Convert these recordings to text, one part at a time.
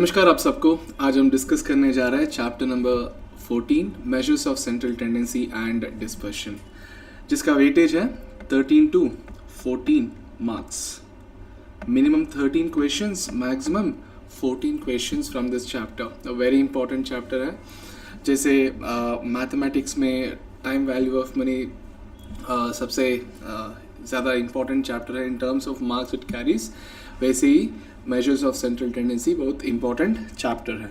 नमस्कार आप सबको। आज हम डिस्कस करने जा रहे हैं chapter number 14 measures of central tendency and dispersion, जिसका वेटेज है 13 to 14 marks. Minimum 13 questions, maximum 14 questions from this chapter. Very important chapter है। जैसे मैथमेटिक्स में टाइम वैल्यू ऑफ मनी सबसे ज़्यादा इंपॉर्टेंट चैप्टर है in terms of marks it carries, वैसे ही measures of central tendency बहुत इंपॉर्टेंट चैप्टर है,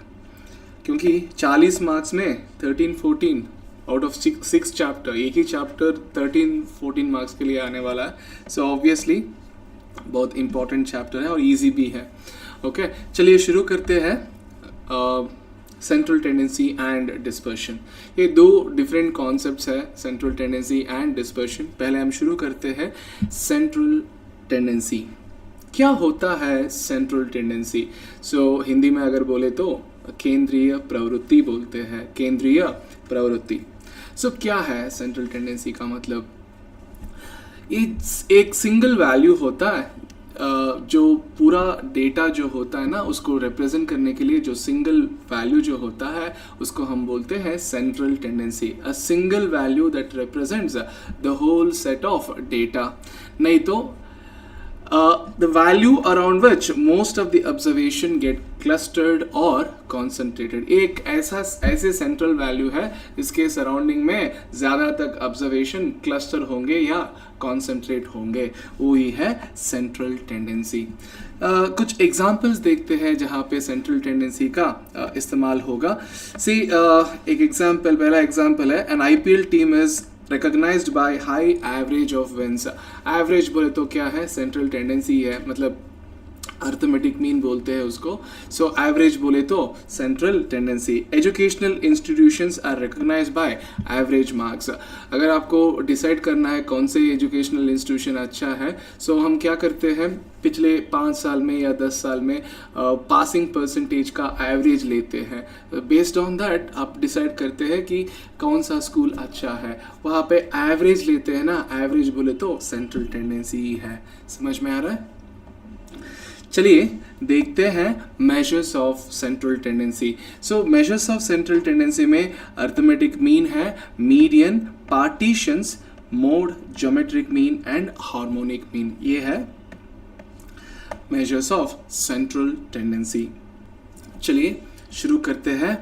क्योंकि 40 मार्क्स में 13-14 आउट ऑफ 6 चैप्टर, एक ही चैप्टर 13-14 मार्क्स के लिए आने वाला है। सो ऑब्वियसली बहुत इंपॉर्टेंट चैप्टर है और इजी भी है। ओके, चलिए शुरू करते हैं। सेंट्रल टेंडेंसी एंड डिस्पर्शन, ये दो डिफरेंट कॉन्सेप्ट्स है, सेंट्रल टेंडेंसी एंड डिस्पर्शन। पहले हम शुरू करते हैं सेंट्रल टेंडेंसी। क्या होता है सेंट्रल टेंडेंसी? सो हिंदी में अगर बोले तो केंद्रीय प्रवृत्ति बोलते हैं, केंद्रीय प्रवृत्ति। सो क्या है सेंट्रल टेंडेंसी का मतलब? एक सिंगल वैल्यू होता है, जो पूरा डेटा जो होता है ना उसको रिप्रेजेंट करने के लिए जो सिंगल वैल्यू जो होता है उसको हम बोलते हैं central tendency. A single value that represents the whole set of data. नहीं तो the value around which most of the observation get clustered or concentrated। एक ऐसे सेंट्रल वैल्यू है जिसके सराउंडिंग में ज़्यादा तक ऑब्जर्वेशन क्लस्टर होंगे या कॉन्सेंट्रेट होंगे, वो ही है सेंट्रल टेंडेंसी। कुछ एग्जांपल्स देखते हैं जहाँ पे सेंट्रल टेंडेंसी का इस्तेमाल होगा। एक एग्जांपल, पहला एग्जांपल है, an IPL team is recognized by high average of wins। Average बोले तो क्या है? सेंट्रल टेंडेंसी है, मतलब अर्थमेटिक मीन बोलते हैं उसको। सो एवरेज बोले तो central tendency. Educational institutions are recognised by average marks. अगर आपको डिसाइड करना है कौन से एजुकेशनल इंस्टीट्यूशन अच्छा है, सो हम क्या करते हैं, पिछले 5 साल में या 10 साल में पासिंग परसेंटेज का एवरेज लेते हैं। बेस्ड ऑन दैट आप डिसाइड करते हैं कि कौन सा स्कूल अच्छा है, वहाँ पे एवरेज लेते हैं ना। एवरेज बोले तो सेंट्रल टेंडेंसी ही है। समझ में आ रहा है? चलिए देखते हैं measures of central tendency. So measures of central tendency में अर्थमेटिक मीन है, median, partitions, mode, geometric mean and harmonic mean. ये है मेजर्स ऑफ सेंट्रल टेंडेंसी। चलिए शुरू करते हैं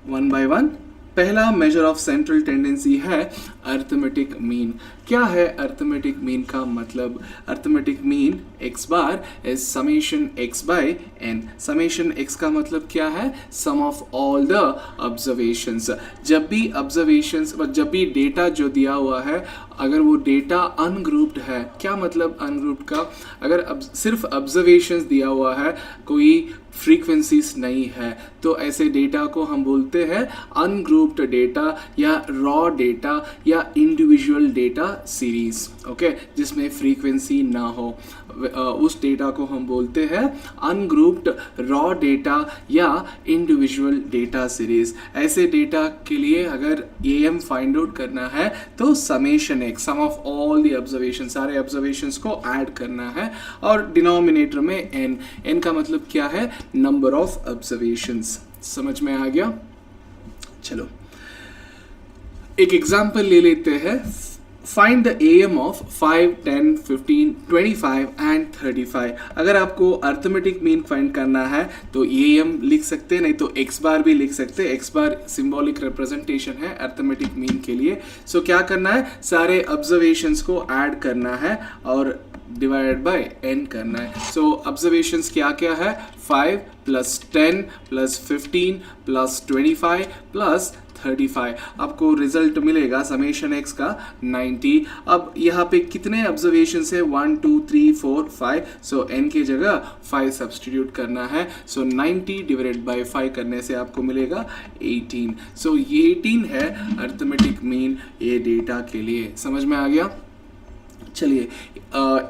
वन बाय वन। पहला मेजर ऑफ सेंट्रल टेंडेंसी है अर्थमेटिक मीन। क्या है अर्थमेटिक मीन का मतलब? Arithmetic mean x bar is summation x by n। Summation x का मतलब क्या है? Sum of all the observations. जब भी ऑब्जर्वेशंस, जब भी डेटा जो दिया हुआ है, अगर वो डेटा अनग्रुप्ड है, क्या मतलब अनग्रुप्ड का? अगर सिर्फ ऑब्जर्वेशंस दिया हुआ है, कोई फ्रीक्वेंसीज नहीं है, तो ऐसे डेटा को हम बोलते हैं अनग्रुप्ड डेटा या रॉ डेटा या इंडिविजुअल डेटा सीरीज। ओके, जिसमें फ्रीक्वेंसी ना हो, उस डेटा को हम बोलते हैं अनग्रुप्ड रॉ डेटा या इंडिविजुअल डेटा सीरीज। ऐसे डेटा के लिए अगर AM फाइंड आउट करना है तो summation x, sum of all the observation, सारे ऑब्जर्वेशंस को ऐड करना है, और डिनोमिनेटर में n का मतलब क्या है? Number of observations. समझ में आ गया? चलो एक एग्जांपल ले लेते हैं। Find the AM of 5, 10, 15, 25 and 35। अगर आपको अर्थमेटिक मीन फाइंड करना है तो AM लिख सकते हैं, नहीं तो x बार भी लिख सकते हैं। x बार सिंबॉलिक रिप्रेजेंटेशन है अर्थमेटिक मीन के लिए। सो क्या करना है? सारे ऑब्जर्वेशंस को ऐड करना है और डिवाइडेड बाय n करना है। सो ऑब्जर्वेशंस क्या क्या है? 5 + 10 + 15 + 25 + 35। आपको रिजल्ट मिलेगा समेशन x का 90। अब यहाँ पे कितने ऑब्जर्वेशंस है? 1, 2, 3, 4, 5। सो n की जगह 5 सब्स्टिट्यूट करना है। सो 90 डिवाइडेड बाय 5 करने से आपको मिलेगा 18। सो ये 18 है अर्थमेटिक मीन ये डेटा के लिए। समझ में आ गया? चलिए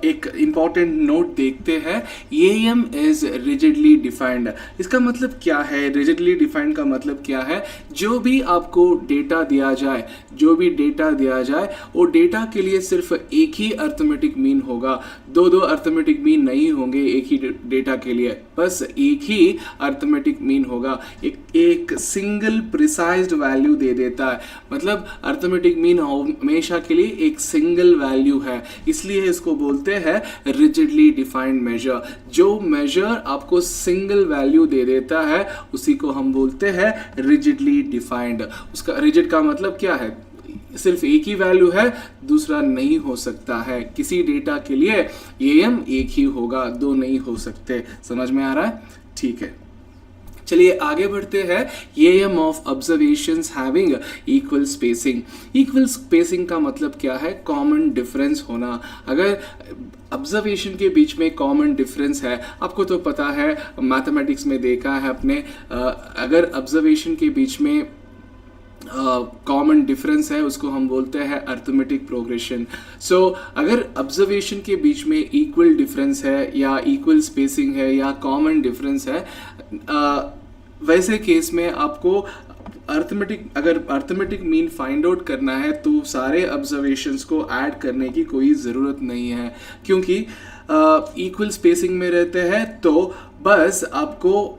एक इम्पॉर्टेंट नोट देखते हैं। Am is rigidly defined. इसका मतलब क्या है? रिजिडली डिफाइंड का मतलब क्या है? जो भी आपको डेटा दिया जाए वो डेटा के लिए सिर्फ एक ही अर्थमेटिक मीन होगा। दो अर्थमेटिक मीन नहीं होंगे एक ही डेटा के लिए, बस एक ही अर्थमेटिक मीन होगा। एक सिंगल प्रिसाइज्ड वैल्यू दे देता है, मतलब अर्थमेटिक मीन हमेशा के लिए एक सिंगल वैल्यू है, इसलिए इसको बोलते हैं रिजिडली डिफाइंड मेजर। जो मेजर आपको सिंगल वैल्यू दे देता है उसी को हम बोलते हैं रिजिडली डिफाइंड। उसका रिजिड का मतलब क्या है? सिर्फ एक ही वैल्यू है, दूसरा नहीं हो सकता है। किसी डेटा के लिए एएम एक ही होगा, दो नहीं हो सकते। समझ में आ रहा है? ठीक है, चलिए आगे बढ़ते हैं। Am of observations having equal spacing. Equal spacing का मतलब क्या है? कॉमन डिफरेंस होना। अगर ऑब्जर्वेशन के बीच में कॉमन डिफरेंस है, आपको तो पता है, मैथमेटिक्स में देखा है अपने, अगर ऑब्जर्वेशन के बीच में कॉमन डिफरेंस है उसको हम बोलते हैं अर्थमेटिक प्रोग्रेशन। सो अगर ऑब्जर्वेशन के बीच में इक्वल डिफरेंस है या इक्वल स्पेसिंग है या कॉमन डिफरेंस है, वैसे केस में आपको अगर अर्थमेटिक मीन फाइंड आउट करना है तो सारे ऑब्जर्वेशंस को ऐड करने की कोई ज़रूरत नहीं है, क्योंकि इक्वल स्पेसिंग में रहते हैं। तो बस आपको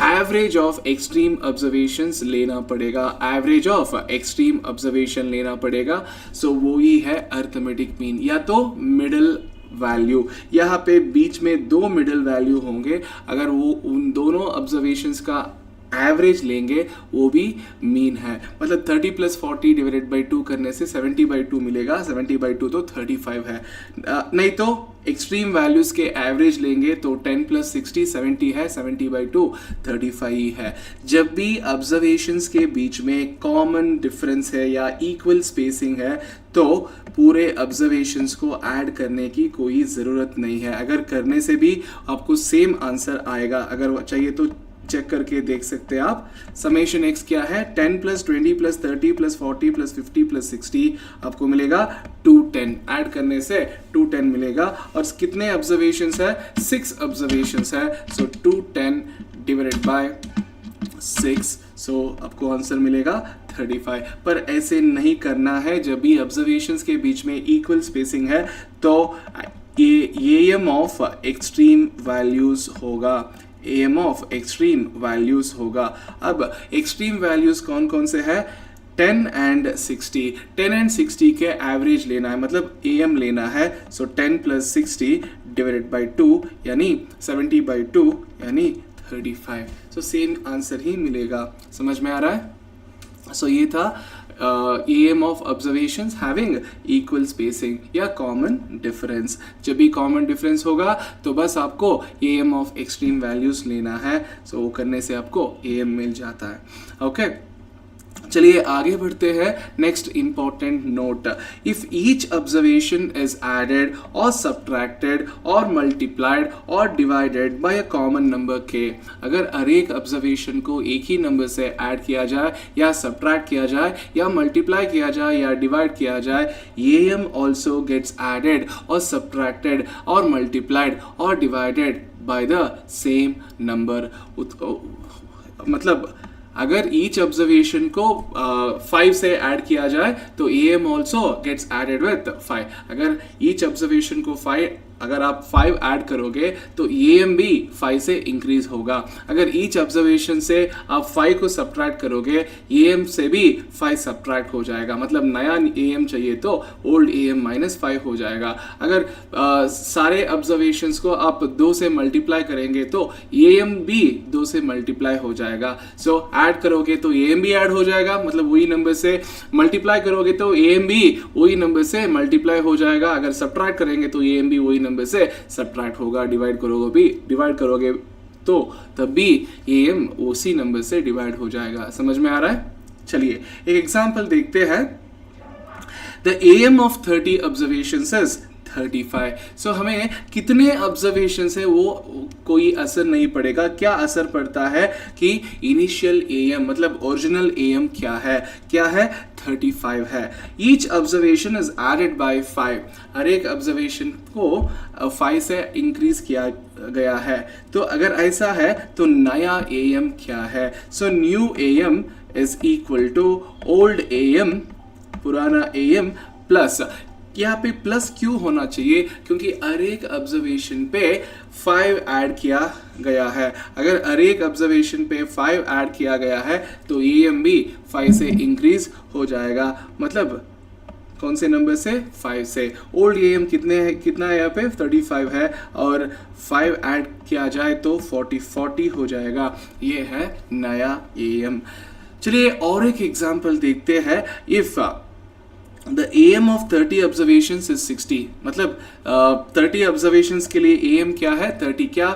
एवरेज ऑफ एक्सट्रीम ऑब्जर्वेशंस लेना पड़ेगा, एवरेज ऑफ एक्सट्रीम ऑब्जर्वेशन लेना पड़ेगा। सो वो ही है अर्थमेटिक मीन, या तो मिडिल वैल्यू। यहाँ पे बीच में दो मिडिल वैल्यू होंगे, अगर वो उन दोनों ऑब्जर्वेशंस का एवरेज लेंगे वो भी मीन है। मतलब 30 + 40 डिवाइडेड बाई 2 करने से 70/2 मिलेगा। 70/2 तो 35 है। नहीं तो एक्सट्रीम वैल्यूज के एवरेज लेंगे तो 10 + 60 70 है, 70/2 35 ही है। जब भी ऑब्जर्वेशंस के बीच में कॉमन डिफरेंस है या इक्वल स्पेसिंग है तो पूरे ऑब्जर्वेशंस को ऐड करने की कोई ज़रूरत नहीं है। अगर करने से भी आपको सेम आंसर आएगा, अगर चाहिए तो चेक करके देख सकते हैं आप। समेशन एक्स क्या है? 10 + 20 + 30 + 40 + 50 + 60 आपको मिलेगा 210। ऐड करने से 210 मिलेगा। और कितने ऑब्जर्वेशंस है? 6 ऑब्जर्वेशंस है। सो 210 डिवाइडेड बाय 6, सो आपको आंसर मिलेगा 35। पर ऐसे नहीं करना है। जब भी ऑब्जर्वेशंस के बीच में इक्वल स्पेसिंग है तो एएम ऑफ एक्सट्रीम वैल्यूज होगा, एएम ऑफ एक्सट्रीम वैल्यूज होगा। अब एक्सट्रीम वैल्यूज कौन कौन से हैं? 10 and 60। 10 and 60 के एवरेज लेना है, मतलब एएम लेना है। सो 10 + 60 डिवाइडेड बाई 2 यानी 70/2 यानी 35। सो सेम आंसर ही मिलेगा। समझ में आ रहा है? सो ये था am of observations having equal spacing या कॉमन डिफरेंस। जब भी कॉमन डिफरेंस होगा तो बस आपको एएम ऑफ एक्सट्रीम वैल्यूज लेना है। सो वो करने से आपको एएम मिल जाता है। ओके, चलिए आगे बढ़ते हैं। Next important note, if each observation is added और सब्ट्रैक्टेड और मल्टीप्लाइड और divided by a common number के। अगर हर एक ऑब्जर्वेशन को एक ही नंबर से ऐड किया जाए या सब्ट्रैक्ट किया जाए या मल्टीप्लाई किया जाए या डिवाइड किया जाए, एएम ऑल्सो गेट्स एडेड और सब्ट्रैक्टेड और मल्टीप्लाइड और divided by the same number. मतलब अगर ईच ऑब्जर्वेशन को 5 से ऐड किया जाए तो AM also gets added with 5। अगर ईच ऑब्जर्वेशन को अगर आप 5 ऐड करोगे तो एएम भी 5 से इंक्रीज होगा। अगर ईच ऑब्जर्वेशन से आप 5 को सब्ट्रैक्ट करोगे, एएम से भी 5 सब्ट्रैक्ट हो जाएगा। मतलब नया एएम चाहिए तो ओल्ड एएम -5 हो जाएगा। अगर सारे ऑब्जर्वेशंस को आप 2 से मल्टीप्लाई करेंगे तो एएम भी 2 से मल्टीप्लाई हो जाएगा। सो ऐड करोगे तो एएम भी ऐड हो जाएगा, मतलब वही नंबर से मल्टीप्लाई करोगे तो एएम भी वही नंबर से मल्टीप्लाई हो जाएगा। अगर सब्ट्रैक्ट करेंगे तो एएम भी वही नंबर से सब्ट्रैक्ट होगा। डिवाइड करोगे तो तब भी एएम उसी नंबर से डिवाइड हो जाएगा। समझ में आ रहा है? चलिए एक एग्जांपल देखते हैं। The AM of 30 observations is 35। सो हमें कितने ऑब्जर्वेशन है वो कोई असर नहीं पड़ेगा। क्या असर पड़ता है कि इनिशियल एएम मतलब ओरिजिनल एएम क्या है 35 है। Each observation is added by 5। हर एक ऑब्जर्वेशन को 5 से इंक्रीज किया गया है। तो अगर ऐसा है तो नया एएम क्या है। So new AM is equal to old AM, पुराना एएम प्लस, यहाँ पे प्लस क्यों होना चाहिए क्योंकि हर एक ऑब्जर्वेशन पे 5 ऐड किया गया है। अगर हर एक ऑब्जर्वेशन पे 5 ऐड किया गया है तो एएम भी 5 से इंक्रीज हो जाएगा। मतलब कौन से नंबर से 5 से। ओल्ड एएम कितना है यहाँ पे 35 है और 5 ऐड किया जाए तो 40 हो जाएगा। ये है नया एएम। चलिए और एक एग्जांपल देखते हैं। If the AM of 30 observations is 60, मतलब 30 observations के लिए AM क्या है 30। क्या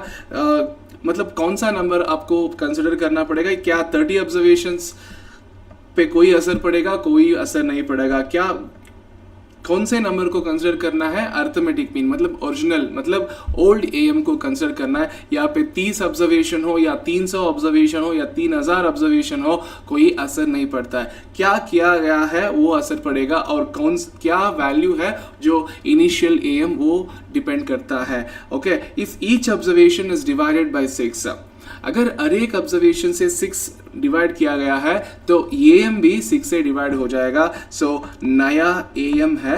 मतलब कौन सा नंबर आपको कंसिडर करना पड़ेगा। क्या 30 observations पे कोई असर पड़ेगा, कोई असर नहीं पड़ेगा। क्या कौन से नंबर को कंसिडर करना है अर्थमेटिक मीन मतलब ओरिजिनल मतलब ओल्ड एएम को कंसिडर करना है। यहाँ पे 30 ऑब्जर्वेशन हो या 300 ऑब्जर्वेशन हो या 3000 ऑब्जर्वेशन हो कोई असर नहीं पड़ता है। क्या किया गया है वो असर पड़ेगा और क्या वैल्यू है जो इनिशियल एएम वो डिपेंड करता है। Okay, if each observation is divided by 6, अगर हर एक ऑब्जर्वेशन से 6 डिवाइड किया गया है तो एएम भी 6 से डिवाइड हो जाएगा। सो नया एएम है,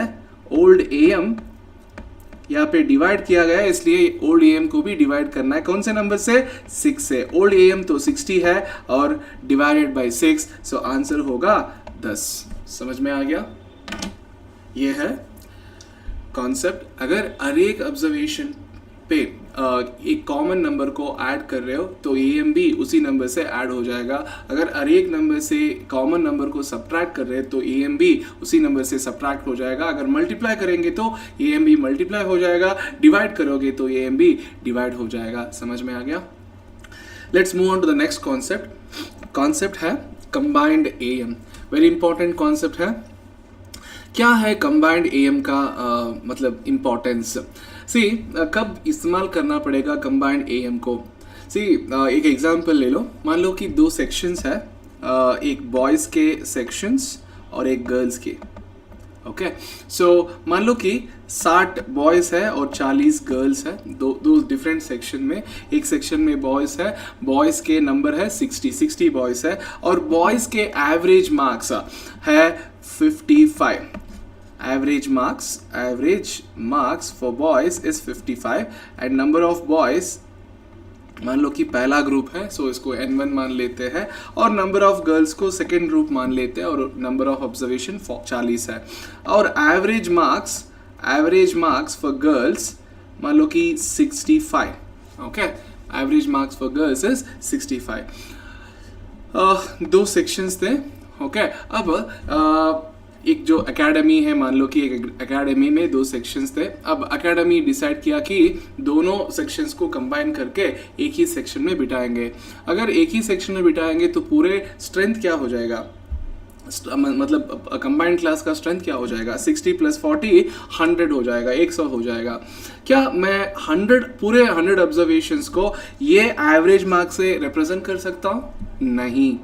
ओल्ड एएम यहाँ पे डिवाइड किया गया है इसलिए ओल्ड एएम को भी डिवाइड करना है। कौन से नंबर से 6 से। ओल्ड एएम तो 60 है और डिवाइडेड बाय 6, सो आंसर होगा 10। समझ में आ गया। ये है कॉन्सेप्ट। अगर हर एक ऑब्जर्वेशन पे एक कॉमन नंबर को ऐड कर रहे हो तो एएम भी उसी नंबर से ऐड हो जाएगा। अगर हर एक नंबर से कॉमन नंबर को सब्ट्रैक्ट कर रहे हैं तो एएम भी उसी नंबर से सब्ट्रैक्ट हो जाएगा। अगर मल्टीप्लाई करेंगे तो एएम भी मल्टीप्लाई हो जाएगा, डिवाइड करोगे तो एएम भी डिवाइड हो जाएगा। समझ में आ गया। Let's move on to the next concept. Concept है combined AM. Very important concept है। क्या है कंबाइंड एएम का मतलब इंपॉर्टेंस। कब इस्तेमाल करना पड़ेगा कंबाइंड एएम को। एक एग्जांपल ले लो। मान लो कि 2 सेक्शंस है, एक बॉयज़ के सेक्शंस और एक गर्ल्स के। ओके, सो मान लो कि 60 बॉयज़ है और 40 गर्ल्स है। दो डिफरेंट सेक्शन में। एक सेक्शन में बॉयज़ है, बॉयज़ के नंबर है 60 बॉयज़ है और बॉयज़ के एवरेज मार्क्स है 55। average marks for boys is 55 and number of boys, मान लो कि पहला ग्रुप है सो इसको N1 मान लेते हैं और नंबर ऑफ गर्ल्स को सेकेंड ग्रुप मान लेते हैं और नंबर ऑफ ऑब्जर्वेशन 40 है। और एवरेज मार्क्स फॉर गर्ल्स मान लो कि 65। Okay, average marks for girls is 65। 2 sections थे। ओके, अब एक जो एकेडमी है, मान लो कि एक एकेडमी में 2 सेक्शंस थे। अब एकेडमी डिसाइड किया कि दोनों सेक्शंस को कंबाइन करके एक ही सेक्शन में बिठाएंगे। अगर एक ही सेक्शन में बिठाएंगे तो पूरे स्ट्रेंथ क्या हो जाएगा, मतलब कंबाइंड क्लास का स्ट्रेंथ क्या हो जाएगा 60 + 40 100 हो जाएगा, 100 हो जाएगा। क्या मैं 100 ऑब्जर्वेशंस को ये एवरेज मार्क से रिप्रेजेंट कर सकता हूँ? नहीं,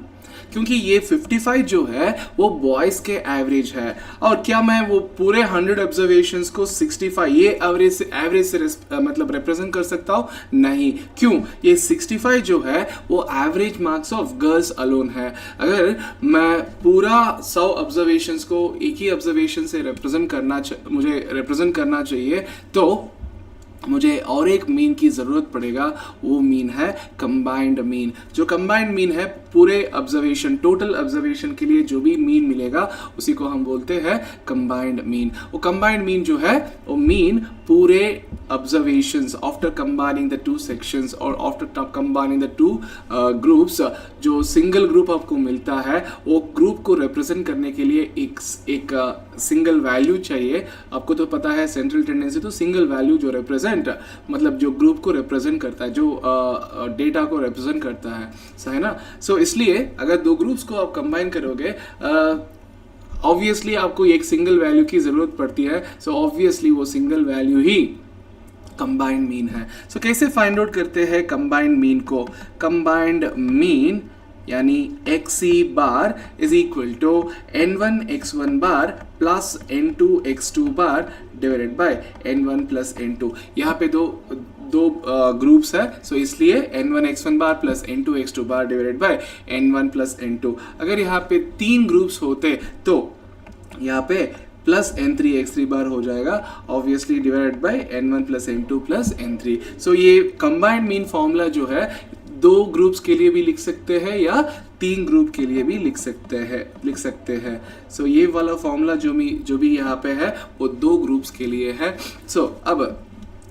क्योंकि ये 55 जो है वो बॉयज के एवरेज है। और क्या मैं वो पूरे 100 ऑब्जर्वेशंस को 65 ये एवरेज से मतलब रिप्रेजेंट कर सकता हूँ? नहीं। क्यों? ये 65 जो है वो average marks of girls alone है। अगर मैं पूरा 100 ऑब्जर्वेशंस को एक ही ऑब्जर्वेशन से मुझे रिप्रेजेंट करना चाहिए तो मुझे और एक मीन की ज़रूरत पड़ेगा। वो मीन है कंबाइंड मीन। जो कंबाइंड मीन है पूरे ऑब्जर्वेशन, टोटल ऑब्जर्वेशन के लिए जो भी मीन मिलेगा उसी को हम बोलते हैं कंबाइंड मीन। वो कंबाइंड मीन जो है वो मीन पूरे observations after combining the 2 sections और आफ्टर कंबाइनिंग द 2 ग्रुप्स, जो सिंगल ग्रुप आपको मिलता है वो ग्रुप को रिप्रेजेंट करने के लिए एक सिंगल वैल्यू चाहिए। आपको तो पता है सेंट्रल टेंडेंसी तो सिंगल वैल्यू जो रिप्रेजेंट मतलब जो ग्रुप को रिप्रेजेंट करता है, जो डेटा को रिप्रेजेंट करता है, सही ना। सो इसलिए अगर 2 ग्रुप्स को आप कंबाइन करोगे ऑब्वियसली आपको एक सिंगल वैल्यू की जरूरत पड़ती है, सो ऑब्वियसली वो सिंगल वैल्यू ही कंबाइंड मीन है। सो कैसे फाइंड आउट करते हैं कंबाइंड मीन को? कंबाइंड मीन यानी XC bar is equal to N1 X1 bar plus N2 X2 bar divided by N1 plus N2। यहाँ पे दो ग्रुप्स है, सो इसलिए N1 X1 bar plus N2 X2 bar divided by N1 plus N2। अगर यहाँ पे 3 groups होते तो यहाँ पे प्लस N3 X3 बार हो जाएगा, obviously divided by N1 plus N2 plus N3। सो ये कंबाइंड मीन फॉर्मूला जो है 2 ग्रुप्स के लिए भी लिख सकते हैं या 3 ग्रुप के लिए भी लिख सकते हैं। सो ये वाला फॉर्मूला जो भी यहाँ पे है वो 2 ग्रुप्स के लिए है। सो अब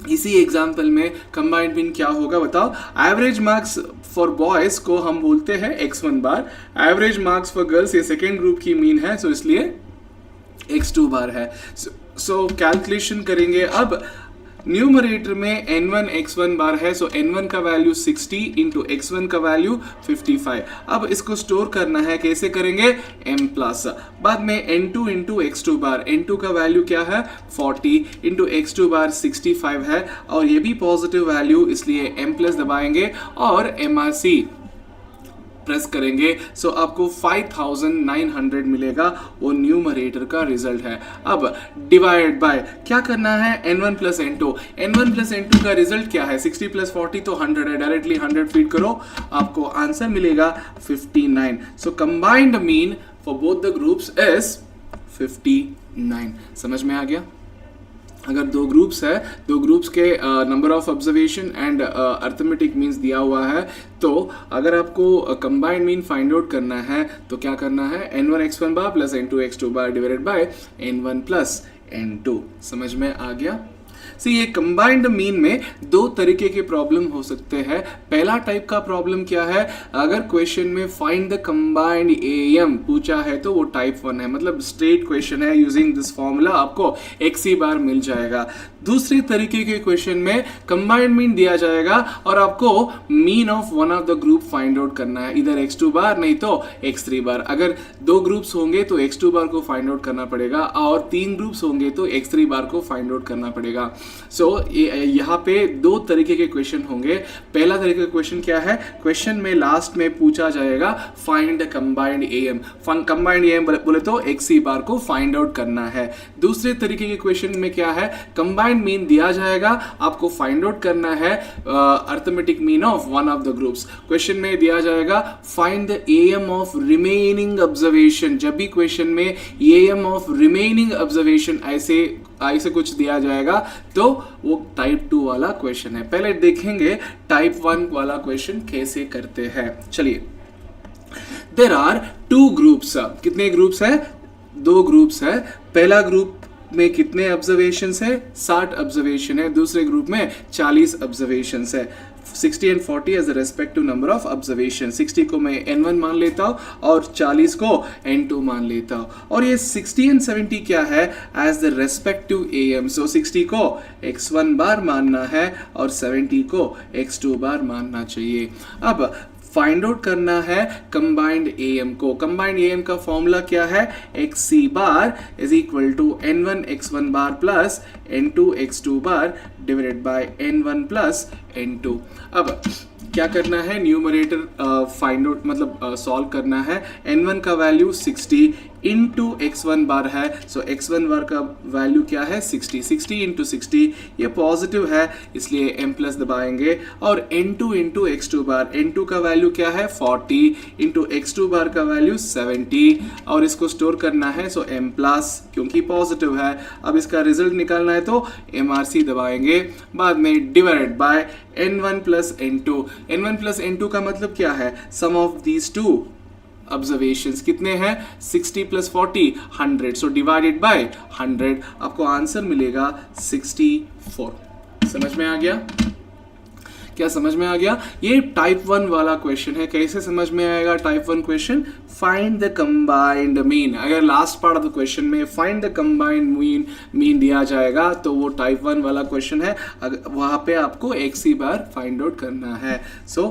इसी एग्जाम्पल में कंबाइंड मीन क्या होगा बताओ? एवरेज मार्क्स फॉर बॉयज को हम बोलते हैं X1 bar, average marks for girls ये सेकेंड ग्रुप की मीन है, सो इसलिए X2 बार है। सो कैलकुलेशन करेंगे। अब न्यूमरेटर में N1 X1 बार है, सो N1 का वैल्यू 60 इंटू X1 का वैल्यू 55। अब इसको स्टोर करना है, कैसे करेंगे? M प्लस, बाद में N2 इंटू X2 बार, N2 का वैल्यू क्या है? 40 इंटू X2 बार 65 है और ये भी पॉजिटिव वैल्यू, इसलिए M प्लस दबाएंगे और MRC प्रेस करेंगे। सो आपको 5900 मिलेगा, वो न्यूमरेटर का रिजल्ट है। अब डिवाइड बाय क्या करना है? N1 plus N2, N1 plus N2 का रिजल्ट क्या है? 60 प्लस 40 तो 100 है, डायरेक्टली 100 फीड करो, आपको आंसर मिलेगा 59। So combined mean for both the groups is 59। समझ में आ गया? अगर 2 ग्रुप्स है, 2 ग्रुप्स के number of observation and arithmetic means दिया हुआ है, तो अगर आपको कंबाइंड मीन फाइंड आउट करना है तो क्या करना है? N1 X1 bar plus N2 X2 bar divided by N1 plus N2। समझ में आ गया? ये कंबाइंड मीन में 2 तरीके के प्रॉब्लम हो सकते हैं। पहला टाइप का प्रॉब्लम क्या है? अगर क्वेश्चन में फाइंड द कंबाइंड AM पूछा है तो वो टाइप 1 है, मतलब स्ट्रेट क्वेश्चन है, यूजिंग दिस फॉर्मूला आपको XC बार मिल जाएगा। दूसरे तरीके के क्वेश्चन में कंबाइंड मीन दिया जाएगा और आपको mean of one of the group find out करना है, इधर X2 बार नहीं तो X3 बार। अगर 2 ग्रुप्स होंगे तो X2 बार को फाइंड आउट करना पड़ेगा और 3 ग्रुप्स होंगे तो X3 बार को फाइंड आउट करना पड़ेगा। सो यहाँ पे 2 तरीके के क्वेश्चन होंगे। पहला तरीके का क्वेश्चन क्या है? क्वेश्चन में लास्ट में पूछा जाएगा find the combined AM, combined AM बोले तो XC बार को फाइंड आउट करना है। दूसरे तरीके के क्वेश्चन में क्या है? कंबाइंड मीन दिया जाएगा, आपको फाइंड आउट करना है arithmetic mean of one of the groups. Question में दिया जाएगा find the AM of remaining observation. जब भी क्वेश्चन में AM ऑफ रिमेनिंग ऑब्जर्वेशन ऐसे कुछ दिया जाएगा तो वो टाइप 2 वाला क्वेश्चन है। पहले देखेंगे टाइप 1 वाला क्वेश्चन कैसे करते हैं। चलिए, देयर आर 2 ग्रुप्स। कितने ग्रुप्स है? 2 ग्रुप्स है। पहला ग्रुप में कितने ऑब्जर्वेशंस है? 60 ऑब्जर्वेशन है। दूसरे ग्रुप में 40 ऑब्जर्वेशंस है। 60 and 40 as respective number of observation. 60 को मैं N1 मान लेता हूँ और 40 को N2 मान लेता हूँ। और ये 60 एंड 70 क्या है? As the respective AM। So 60 को X1 बार मानना है और 70 को X2 बार मानना चाहिए। अब फाइंड आउट करना है कंबाइंड AM को। कंबाइंड AM का फॉर्मूला क्या है? XC bar is equal to N1 X1 bar plus N2 X2 bar divided by N1 plus N2। अब क्या करना है? न्यूमरेटर फाइंड आउट मतलब सॉल्व करना है। N1 का वैल्यू 60 इंटू X1 बार है, सो X1 बार का वैल्यू क्या है? 60। 60 इंटू 60 ये पॉजिटिव है, इसलिए M प्लस दबाएंगे और N2 इंटू X2 बार, N2 का वैल्यू क्या है? 40 इंटू X2 बार का वैल्यू 70 और इसको स्टोर करना है, सो M प्लस क्योंकि पॉजिटिव है। अब इसका रिजल्ट निकालना है तो MRC दबाएंगे, बाद में divided by N1 plus N2। N1 plus N2 का मतलब क्या है? सम ऑफ दीज 2 ऑब्जर्वेशंस कितने हैं? 60 प्लस 40 100, सो डिवाइडेड बाय 100 आपको आंसर मिलेगा 64। समझ में आ गया? क्या समझ में आ गया? ये टाइप 1 वाला क्वेश्चन है। कैसे समझ में आएगा type 1 question? Find the combined mean. अगर last part of the question में फाइंड द कंबाइंड मीन दिया जाएगा तो वो टाइप 1 वाला क्वेश्चन है। वहां पे आपको XC बार फाइंड आउट करना है। सो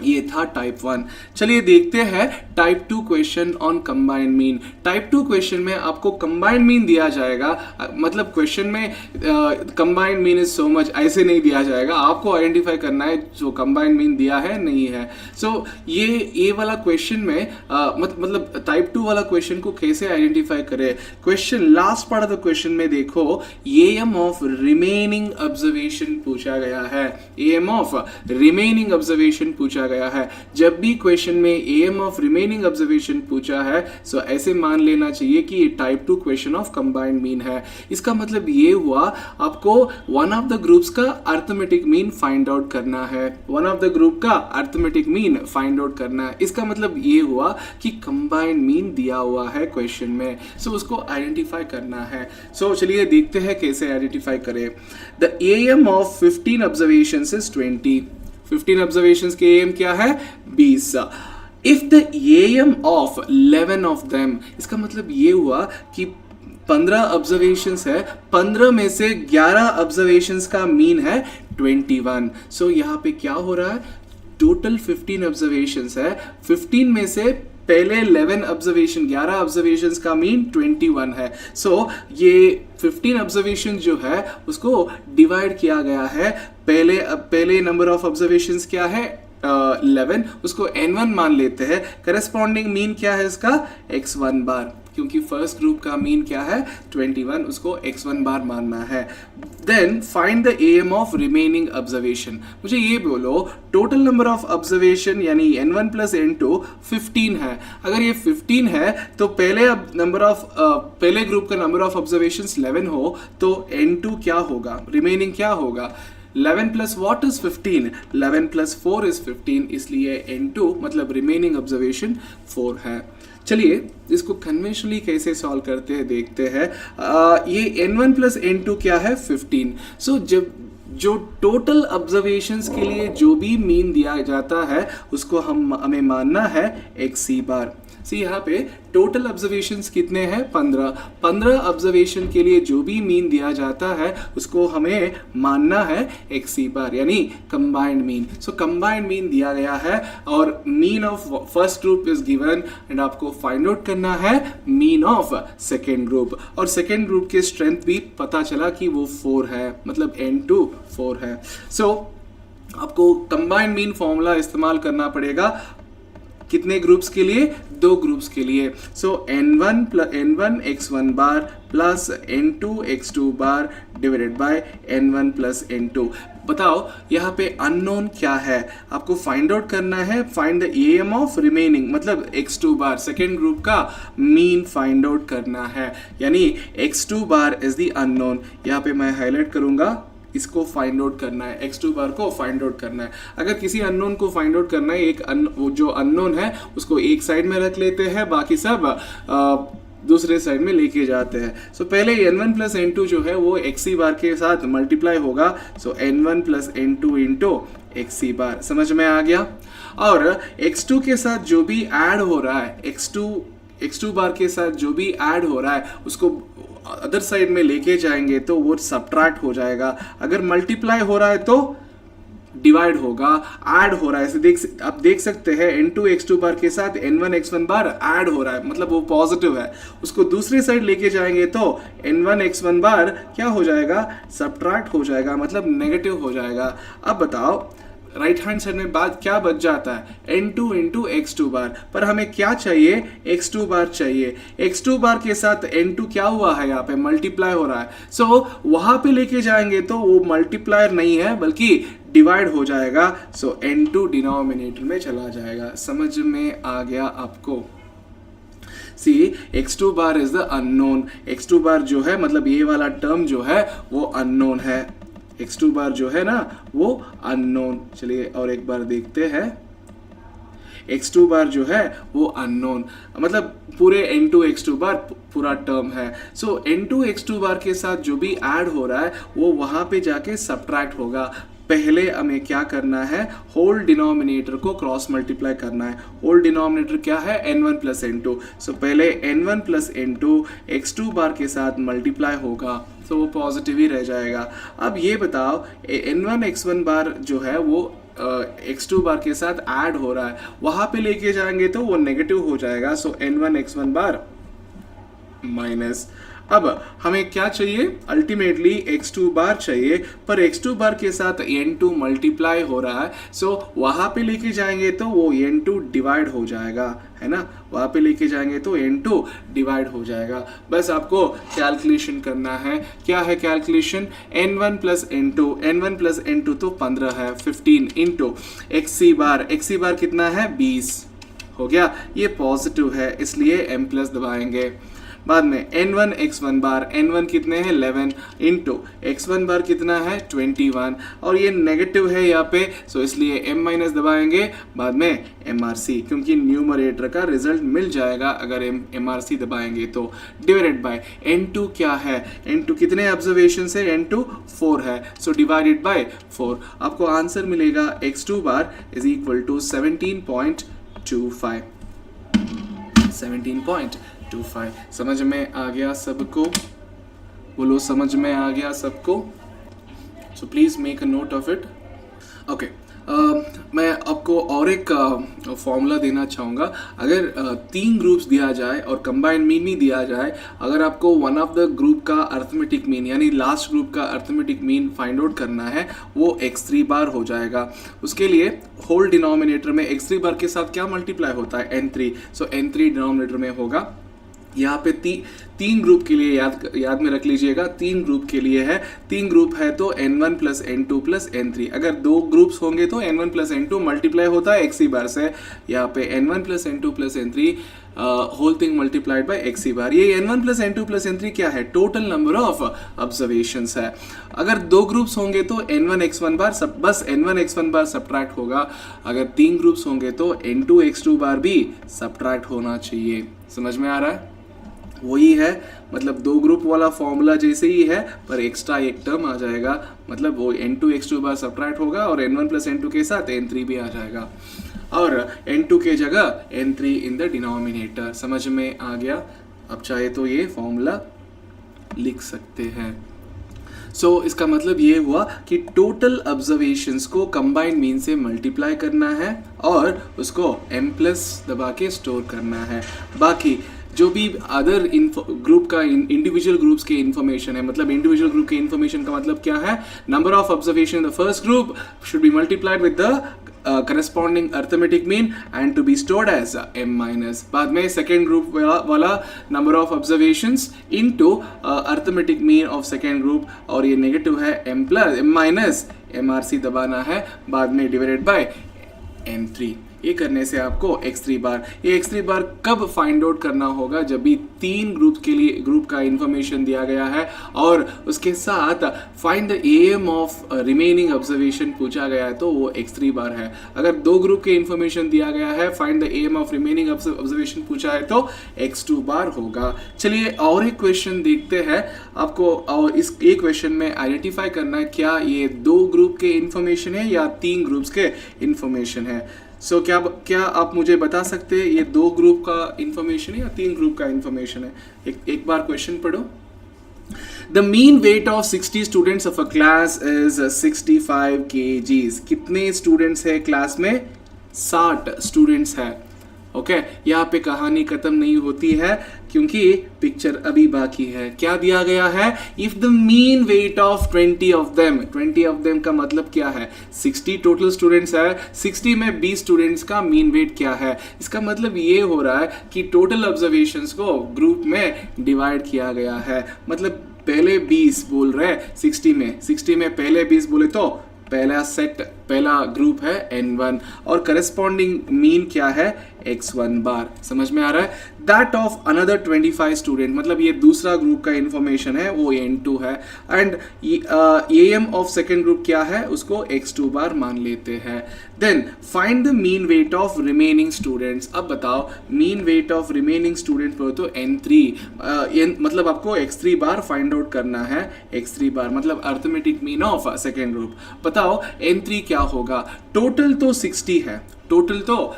ये था टाइप 1। चलिए देखते हैं type 2 question on combined mean. Type 2 question में आपको कंबाइंड मीन दिया जाएगा, मतलब क्वेश्चन में combined mean is so much ऐसे नहीं दिया जाएगा, आपको आइडेंटिफाई करना है जो कंबाइंड मीन दिया है नहीं है। सो ये वाला क्वेश्चन में मतलब टाइप 2 वाला क्वेश्चन को कैसे आइडेंटिफाई करें। Question last part of the question में देखो, एएम ऑफ रिमेनिंग ऑब्जर्वेशन पूछा गया है। एएम ऑफ रिमेनिंग ऑब्जर्वेशन पूछा गया है। जब भी क्वेश्चन में एएम ऑफ रिमेनिंग ऑब्जर्वेशन पूछा है सो ऐसे मान लेना चाहिए कि ये type 2 question of combined mean है। इसका मतलब ये हुआ आपको वन ऑफ द ग्रुप्स का अर्थमेटिक मीन फाइंड आउट करना है। वन ऑफ द ग्रुप का अर्थमेटिक मीन फाइंड आउट करना है। इसका मतलब ये हुआ कि कंबाइंड मीन दिया हुआ है क्वेश्चन में, सो उसको आइडेंटिफाई करना है। सो चलिए देखते हैं कैसे आइडेंटिफाई करें। The AM of 15 observations is 20। 15 observations के एम क्या है 20। If the M of 11 of them, इसका मतलब ये हुआ कि 15 ऑब्जर्वेशंस है, 15 में से 11 ऑब्जर्वेशंस का मीन है 21। सो यहाँ पे क्या हो रहा है, टोटल 15 ऑब्जर्वेशंस है, 15 में से पहले 11 ऑब्जर्वेशन 11 ऑब्जर्वेशंस का मीन 21 है। सो ये 15 ऑब्जर्वेशन जो है उसको डिवाइड किया गया है। पहले नंबर ऑफ ऑब्जर्वेशंस क्या है 11, उसको n1 मान लेते हैं। करस्पॉन्डिंग मीन क्या है इसका x1 बार, क्योंकि फर्स्ट ग्रुप का मीन क्या है 21, उसको x1 बार मानना है। Then find the M of remaining observation. मुझे ये बोलो टोटल नंबर ऑफ ऑब्जर्वेशन यानी n1 प्लस n2 15 है। अगर ये 15 है तो पहले ग्रुप का नंबर ऑफ ऑब्जर्वेशंस 11 हो तो n2 क्या होगा, रिमेनिंग क्या होगा 11 plus what is 15, 11 plus 4 is 15, इसलिए n2 मतलब रिमेनिंग ऑब्जर्वेशन 4 है। चलिए इसको कन्वेंशनली कैसे सॉल्व करते हैं देखते हैं। ये n1 प्लस n2 क्या है 15। सो जो टोटल ऑब्जर्वेशंस के लिए जो भी मीन दिया जाता है उसको हमें मानना है xc बार। सी यहाँ पे टोटल ऑब्जर्वेशंस कितने हैं 15 ऑब्जर्वेशन के लिए जो भी मीन दिया जाता है उसको हमें मानना है xc बार यानी कंबाइंड मीन। सो कंबाइंड मीन दिया गया है और mean of first group is given and आपको फाइंड आउट करना है मीन ऑफ सेकेंड ग्रुप। और सेकेंड ग्रुप के स्ट्रेंथ भी पता चला कि वो 4 है, मतलब n2 4 है। सो आपको कंबाइंड मीन फॉर्मूला इस्तेमाल करना पड़ेगा कितने ग्रुप्स के लिए, 2 ग्रुप्स के लिए। सो n1 x1 bar plus n2 x2 bar divided by n1 plus n2। बताओ यहाँ पे अननोन क्या है, आपको फाइंड आउट करना है। Find the M of remaining मतलब x2 बार सेकेंड ग्रुप का मीन फाइंड आउट करना है, यानी x2 bar is the unknown. यहाँ पे मैं हाईलाइट करूंगा, इसको फाइंड आउट करना है, x2 बार को फाइंड आउट करना है। अगर किसी अननोन को फाइंड आउट करना है, जो अननोन है उसको एक साइड में रख लेते हैं, बाकी सब दूसरे साइड में लेके जाते हैं। सो पहले n1 प्लस n2 जो है वो xc बार के साथ मल्टीप्लाई होगा। सो n1 plus n2 into xc बार, समझ में आ गया। और x2 के साथ जो भी ऐड हो रहा है, x2 बार के साथ जो भी ऐड हो रहा है उसको अदर साइड में लेके जाएंगे तो वो सब्ट्रैक्ट हो जाएगा। अगर मल्टीप्लाई हो रहा है तो डिवाइड होगा, ऐड हो रहा है। आप देख सकते हैं n2 x2 बार के साथ n1 x1 बार ऐड हो रहा है, मतलब वो पॉजिटिव है। उसको दूसरी साइड लेके जाएंगे तो n1 x1 बार क्या हो जाएगा, सब्ट्रैक्ट हो जाएगा, मतलब नेगेटिव हो जाएगा। अब बताओ राइट हैंड साइड में बाद क्या बच जाता है n2 इंटू x2 बार, पर हमें क्या चाहिए x2 बार चाहिए। x2 बार के साथ n2 क्या हुआ है, यहाँ पे मल्टीप्लाई हो रहा है। सो वहां पे लेके जाएंगे तो वो मल्टीप्लायर नहीं है बल्कि डिवाइड हो जाएगा। सो n2 डिनोमिनेटर में चला जाएगा। समझ में आ गया आपको। सी x2 bar is the unknown. x2 बार जो है मतलब ये वाला टर्म जो है वो अननोन है, x2 बार जो है ना वो अननोन। चलिए और एक बार देखते हैं, x2 बार जो है वो अननोन मतलब पूरे n2 x2 बार पूरा टर्म है। सो n2 x2 बार के साथ जो भी ऐड हो रहा है वो वहां पे जाके सब्ट्रैक्ट होगा। पहले हमें क्या करना है, होल डिनोमिनेटर को क्रॉस मल्टीप्लाई करना है। होल डिनोमिनेटर क्या है n1 प्लस n2। सो पहले n1 प्लस n2 x2 बार के साथ मल्टीप्लाई होगा तो वो पॉजिटिव ही रह जाएगा। अब ये बताओ n1 x1 बार जो है वो x2 बार के साथ ऐड हो रहा है, वहां पे लेके जाएंगे तो वो नेगेटिव हो जाएगा। सो n1 x1 बार माइनस, अब हमें क्या चाहिए, अल्टीमेटली x2 बार चाहिए, पर x2 बार के साथ n2 मल्टीप्लाई हो रहा है, सो वहां पे लेके जाएंगे तो वो n2 डिवाइड हो जाएगा, है ना, वहां पे लेके जाएंगे तो n2 डिवाइड हो जाएगा। बस आपको कैलकुलेशन करना है, क्या है कैलकुलेशन, n1 प्लस n2 तो 15 है, 15 इंटू xc बार कितना है 20 हो गया, ये पॉजिटिव है इसलिए m प्लस दबाएंगे। बाद में n1 x1 बार, n1 कितने हैं 11 इंटू x1 बार कितना है 21, और ये नेगेटिव है यहाँ पे, सो इसलिए m माइनस दबाएंगे, बाद में mrc, क्योंकि न्यूमरेटर का रिजल्ट मिल जाएगा अगर mrc दबाएंगे तो, डिवाइडेड बाय n2 क्या है, n2 कितने ऑब्जर्वेशन है, n2 4 है, सो डिवाइडेड बाय 4, आपको आंसर मिलेगा x2 bar is equal to 17.25। समझ में आ गया सबको, बोलो समझ में आ गया सबको, so please make a note of it. Okay, मैं आपको और एक फॉर्मूला देना चाहूँगा। अगर 3 ग्रुप्स दिया जाए और कंबाइंड मीन भी दिया जाए, अगर आपको वन ऑफ द ग्रुप का अर्थमेटिक मीन यानी लास्ट ग्रुप का अर्थमेटिक मीन फाइंड आउट करना है, वो x3 बार हो जाएगा। उसके लिए होल डिनोमिनेटर में x3 बार के साथ क्या मल्टीप्लाई होता है, n3, सो n3 डिनोमिनेटर में होगा। यहाँ पे तीन ग्रुप के लिए याद में रख लीजिएगा, 3 ग्रुप के लिए है, 3 ग्रुप है तो n1 plus n2 plus n3, अगर 2 ग्रुप्स होंगे तो n1 प्लस n2 मल्टीप्लाई होता है xc बार से, यहाँ पे n1 plus n2 plus n3 whole thing multiplied by xc bar. ये n1 plus n2 plus n3 क्या है, टोटल नंबर ऑफ ऑब्जर्वेशंस है। अगर 2 ग्रुप्स होंगे तो n1 x1 बार बस n1 x1 बार सब्ट्रैक्ट होगा, अगर 3 ग्रुप्स होंगे तो n2 x2 बार भी सब्ट्रैक्ट होना चाहिए। समझ में आ रहा है, वही है, मतलब 2 ग्रुप वाला फॉर्मूला जैसे ही है, पर एक्स्ट्रा एक टर्म आ जाएगा, मतलब वो n2 x2 बार सब्ट्रैक्ट होगा और n1 प्लस n2 के साथ n3 भी आ जाएगा, और n2 के जगह n3 इन द डिनोमिनेटर। समझ में आ गया, अब चाहे तो ये फॉर्मूला लिख सकते हैं। सो इसका मतलब ये हुआ कि टोटल ऑब्जर्वेशंस को कंबाइंड मीन से मल्टीप्लाई करना है और उसको m प्लस दबा के स्टोर करना है। बाकी जो भी अदर ग्रुप का इंडिविजुअल ग्रुप्स के इन्फॉर्मेशन है, मतलब इंडिविजुअल ग्रुप के इन्फॉर्मेशन का मतलब क्या है, number of observation in the first group should be multiplied with the corresponding arithmetic mean and to be stored as m minus। बाद में सेकेंड ग्रुप वाला number of observations into arithmetic mean of second group, और ये negative है m plus m minus mrc दबाना है, बाद में डिवाइडेड बाय n3। ये करने से आपको x3 बार, ये x3 बार कब फाइंड आउट करना होगा, जब भी 3 ग्रुप के लिए ग्रुप का इंफॉर्मेशन दिया गया है और उसके साथ find the am of remaining observation पूछा गया है तो वो x3 बार है। अगर 2 ग्रुप के इंफॉर्मेशन दिया गया है, find the am of remaining observation पूछा है तो x2 बार होगा। चलिए और एक क्वेश्चन देखते हैं, आपको और इस एक क्वेश्चन में आइडेंटिफाई करना है क्या ये 2 ग्रुप के इंफॉर्मेशन है या 3 ग्रुप्स के इंफॉर्मेशन है। सो क्या आप मुझे बता सकते हैं ये 2 ग्रुप का इंफॉर्मेशन है या 3 ग्रुप का इंफॉर्मेशन है। एक बार क्वेश्चन पढ़ो। The mean weight of 60 students of a class is 65 kgs। कितने स्टूडेंट्स है क्लास में, 60 स्टूडेंट्स है। ओके, यहाँ पे कहानी खत्म नहीं होती है क्योंकि पिक्चर अभी बाकी है। क्या दिया गया है, if the mean weight of 20 of them का मतलब क्या है, 60 टोटल स्टूडेंट्स है, 60 में 20 स्टूडेंट्स का मीन वेट क्या है। इसका मतलब ये हो रहा है कि टोटल ऑब्जर्वेशंस को ग्रुप में डिवाइड किया गया है, मतलब पहले 20 बोल रहे 60 में पहले 20 बोले तो पहला ग्रुप है n1 और करस्पॉन्डिंग मीन क्या है x1 बार। समझ में आ रहा है, दैट ऑफ अनदर 25 स्टूडेंट, मतलब ये दूसरा ग्रुप का इंफॉर्मेशन है वो n2 है, and am of second group क्या है उसको x2 बार मान लेते हैं। Then find the mean weight of remaining students. अब बताओ mean weight of remaining student पर तो n3 मतलब आपको x3 बार फाइंड आउट करना है, x3 बार मतलब arithmetic mean of second group. बताओ n3 क्या होगा, टोटल तो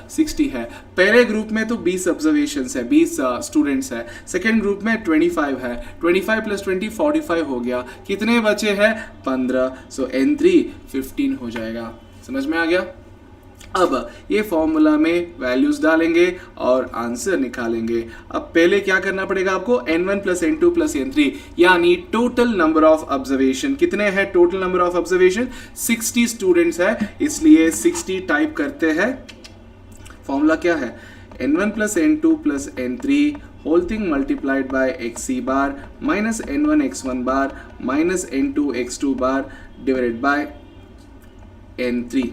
60 है, पहले ग्रुप में तो 20 ऑब्जर्वेशंस है, 20 स्टूडेंट्स है, सेकेंड ग्रुप में 25 है, 25 प्लस 20 45 हो गया, कितने बचे हैं 15, सो n3 15 हो जाएगा। समझ में आ गया? अब ये फॉर्मूला में वैल्यूज डालेंगे और आंसर निकालेंगे। अब पहले क्या करना पड़ेगा आपको, n1 plus n2 plus n3 यानी टोटल नंबर ऑफ ऑब्जर्वेशन। कितने हैं total number of observation? 60 students है, इसलिए 60 टाइप करते हैं। फॉर्मूला क्या है, n1 plus n2 plus n3 whole thing multiplied by xc bar minus n1 x1 bar minus n2 x2 bar divided by n3।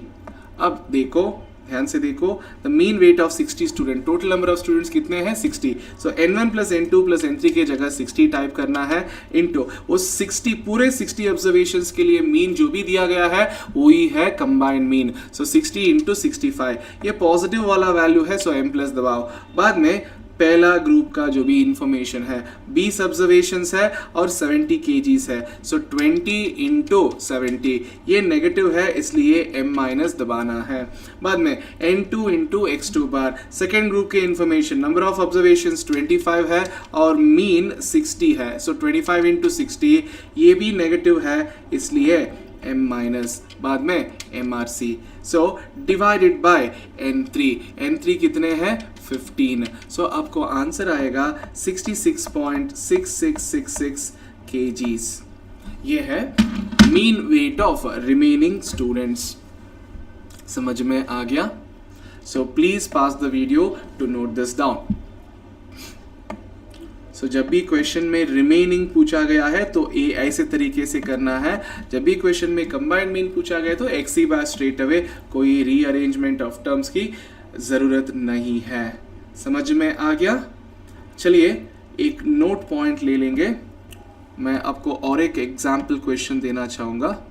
अब देखो, ध्यान से देखो, the mean weight of 60 student, total number of students कितने हैं 60। सो n1 plus n2 plus n3 की जगह 60 type करना है इनटू वो 60 पूरे 60 ऑब्जर्वेशंस के लिए मीन जो भी दिया गया है वही है कंबाइंड मीन। सो 60 इंटू 65, ये पॉजिटिव वाला वैल्यू है, सो m प्लस दबाओ। बाद में पहला ग्रुप का जो भी इंफॉर्मेशन है 20 ऑब्जर्वेशंस है और 70 kgs है, सो 20 इंटू 70, ये नेगेटिव है इसलिए m माइनस दबाना है। बाद में n2 into x2 bar, second group के इंफॉर्मेशन नंबर ऑफ ऑब्जर्वेशंस 25 है और मीन 60 है, सो 25 इंटू 60, ये भी नेगेटिव है इसलिए m माइनस, बाद में mrc, so divided by n3 कितने हैं 15। सो आपको आंसर आएगा 66.6666 kgs। ये है mean weight of remaining students. समझ में आ गया? So please pause the video to note this down. सो जब भी क्वेश्चन में रिमेनिंग पूछा गया है तो ऐसे तरीके से करना है। जब भी क्वेश्चन में कंबाइंड मीन पूछा गया तो एक्सी बार स्ट्रेट अवे, कोई रीअरेंजमेंट ऑफ टर्म्स की ज़रूरत नहीं है। समझ में आ गया? चलिए एक नोट पॉइंट ले लेंगे। मैं आपको और एक एग्जाम्पल क्वेश्चन देना चाहूँगा।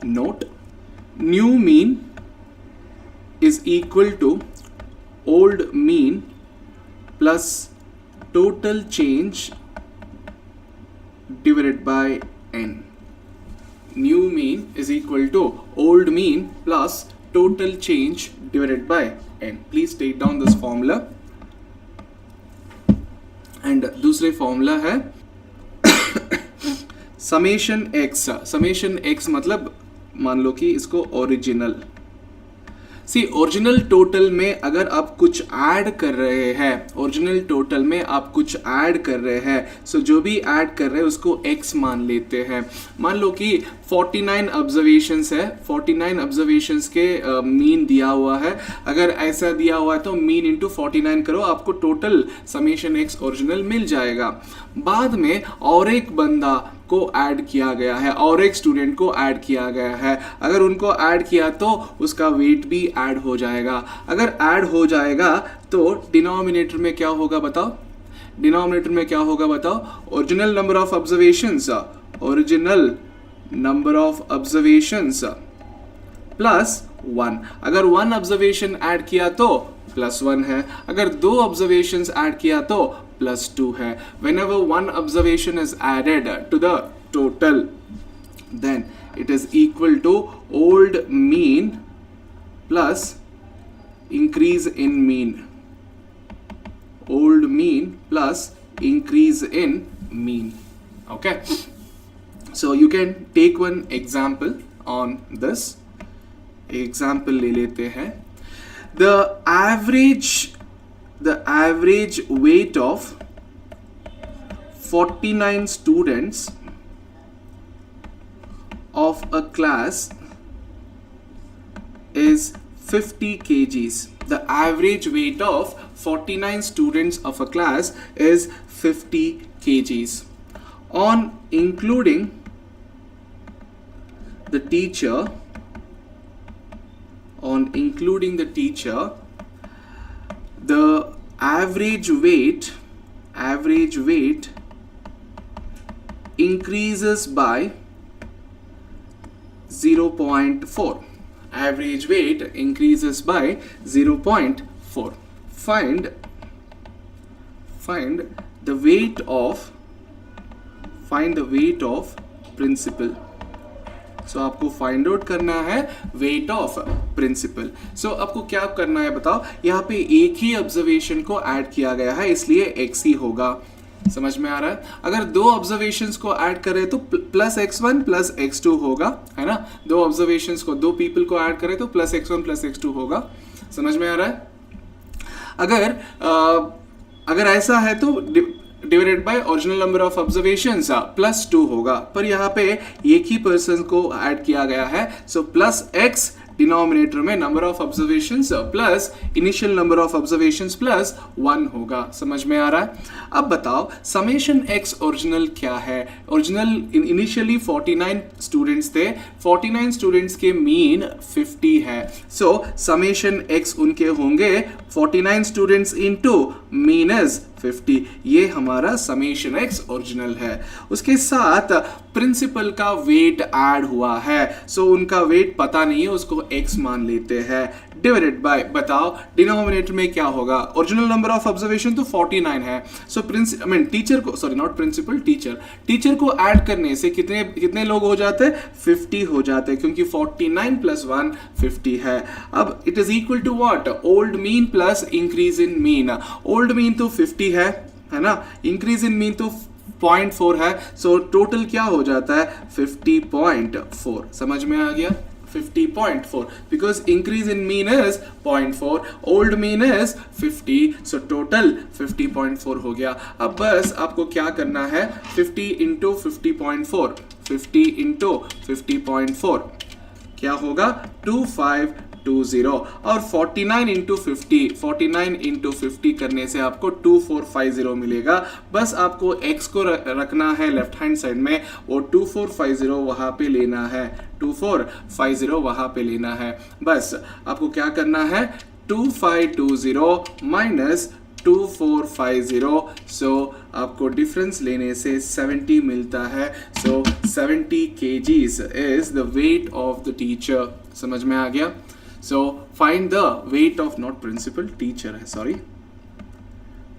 Note, new mean is equal to old mean plus total change divided by n. New mean is equal to old mean plus total change divided by n. Please take down this formula. And दूसरे formula है summation x. summation x मतलब मान लो कि इसको original, original total में अगर आप कुछ ऐड कर रहे हैं, ओरिजिनल टोटल में आप कुछ ऐड कर रहे हैं, सो जो भी ऐड कर रहे हैं उसको x मान लेते हैं। मान लो कि 49 ऑब्जर्वेशंस है, 49 ऑब्जर्वेशंस के मीन दिया हुआ है। अगर ऐसा दिया हुआ है तो मीन इंटू 49 करो, आपको टोटल समेशन x ओरिजिनल मिल जाएगा। बाद में और एक बंदा को ऐड किया गया है और एक स्टूडेंट को ऐड किया गया है। अगर उनको ऐड किया तो उसका वेट भी ऐड हो जाएगा। अगर ऐड हो जाएगा तो डिनोमिनेटर में क्या होगा बताओ? डिनोमिनेटर में क्या होगा बताओ? Original number of observations, original number of observations plus 1। अगर 1 ऑब्जर्वेशन ऐड किया तो +1 है, अगर 2 ऑब्जर्वेशंस ऐड किया तो +2 है। Whenever one observation is added to the total, then it is equal to old mean plus increase in mean. Old mean plus increase in mean. Okay. So you can take one example on this. Example ले लेते हैं। The average weight of 49 students of a class is 50 kgs. The average weight of 49 students of a class is 50 kgs. On including the teacher, the average weight increases by 0.4. Average weight increases by 0.4. Find the weight of principal. सो आपको find out करना है weight of principal. सो आपको क्या करना है बताओ? यहाँ पे एक ही ऑब्जर्वेशन को ऐड किया गया है इसलिए x ही होगा। समझ में आ रहा है? अगर दो ऑब्जर्वेशंस को ऐड करें तो प्लस x1 प्लस x2 होगा, है ना? दो ऑब्जर्वेशंस को, दो पीपल को ऐड करें तो प्लस x1 प्लस x2 होगा। समझ में आ रहा है? अगर ऐसा है तो divided by original number of observations plus 2 होगा, पर यहाँ पे एक ही पर्सन को ऐड किया गया है, सो प्लस x डिनोमिनेटर में number of observations plus initial number of observations plus 1 होगा। समझ में आ रहा है? अब बताओ समेशन x ओरिजिनल क्या है? ओरिजिनल इनिशियली 49 स्टूडेंट्स थे, 49 स्टूडेंट्स के मीन 50 है, सो समेशन x उनके होंगे 49 स्टूडेंट्स इनटू मीन इज 50। ये हमारा समेशन x ओरिजिनल है। उसके साथ प्रिंसिपल का वेट ऐड हुआ है, सो उनका वेट पता नहीं है, उसको x मान लेते हैं, डिवाइडेड बाय, बताओ डिनोमिनेटर में क्या होगा? ओरिजिनल नंबर ऑफ ऑब्जर्वेशन तो 49 है, सो टीचर को, सॉरी नॉट प्रिंसिपल, टीचर को ऐड करने से कितने लोग हो जाते हैं? 50 हो जाते हैं, क्योंकि 49 प्लस 1 50 है। अब it is equal to what? Old mean plus increase in mean. Old mean तो 50 है ना? इंक्रीज इन मीन तो 0.4 है, सो टोटल क्या हो जाता है? 50.4। समझ में आ गया? 50.4 because increase in mean is 0.4, old mean is 50, so total 50.4 हो गया। अब बस आपको क्या करना है? 50 into 50.4, 50 into 50.4 क्या होगा? 2520, और 49 into 50, 49 into 50 करने से आपको 2450 मिलेगा। बस आपको x को रखना है लेफ्ट हैंड साइड में, वो 2450 वहां पे लेना है, 2450 वहां पे लेना है। बस आपको क्या करना है? 2520 माइनस 2450, सो आपको डिफरेंस लेने से 70 मिलता है, सो 70 kgs is the weight of the teacher. समझ में आ गया? So find the weight of, not principal, teacher है, सॉरी,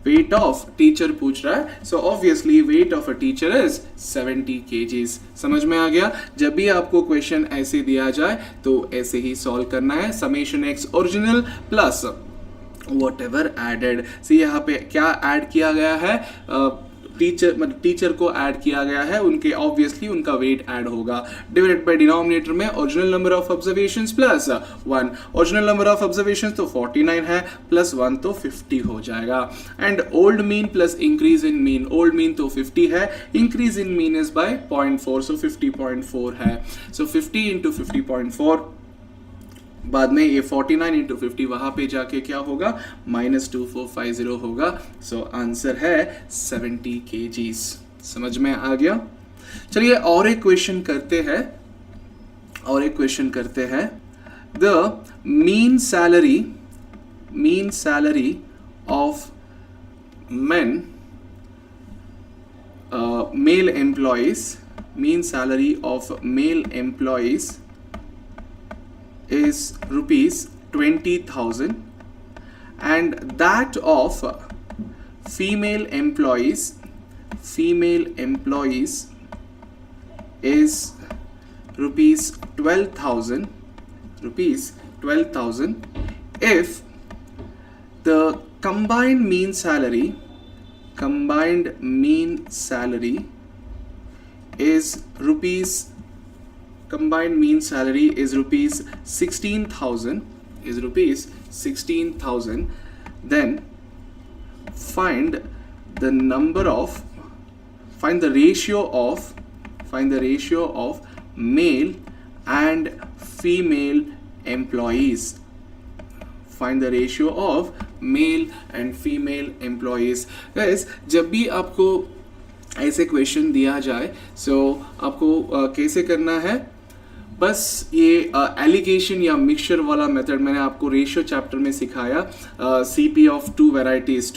वेट ऑफ टीचर पूछ रहा है, so obviously weight of a teacher is 70 kgs। समझ में आ गया? जब भी आपको क्वेश्चन ऐसे दिया जाए तो ऐसे ही सॉल्व करना है, summation x original plus whatever added। सी यहाँ पे क्या ऐड किया गया है? टीचर को ऐड किया गया है, उनके ऑब्वियसली उनका वेट ऐड होगा, डिवाइडेड बाय डिनोमिनेटर में original number of observations plus 1। Original number of observations तो 49 है, प्लस 1 तो 50 हो जाएगा। And old mean plus increase in mean, old mean तो 50 है, increase in mean is by 0.4, सो 50.4 है, सो 50 into 50.4, बाद में ये 49 into 50 वहां पे जाके क्या होगा? माइनस 2450 होगा, सो आंसर है 70 kgs। समझ में आ गया? चलिए और एक क्वेश्चन करते हैं, the mean salary of men male employees, mean salary of male employees is rupees 20,000 and that of female employees is rupees 12,000 if the combined mean salary is rupees 16,000, then find the ratio of male and female employees. Find the ratio of male and female employees. Guys, जब भी आपको ऐसे question दिया जाए, आपको कैसे करना है? बस ये एलिगेशन या मिक्सचर वाला मेथड मैंने आपको रेशियो चैप्टर में सिखाया। सीपी ऑफ टू वेराइटीज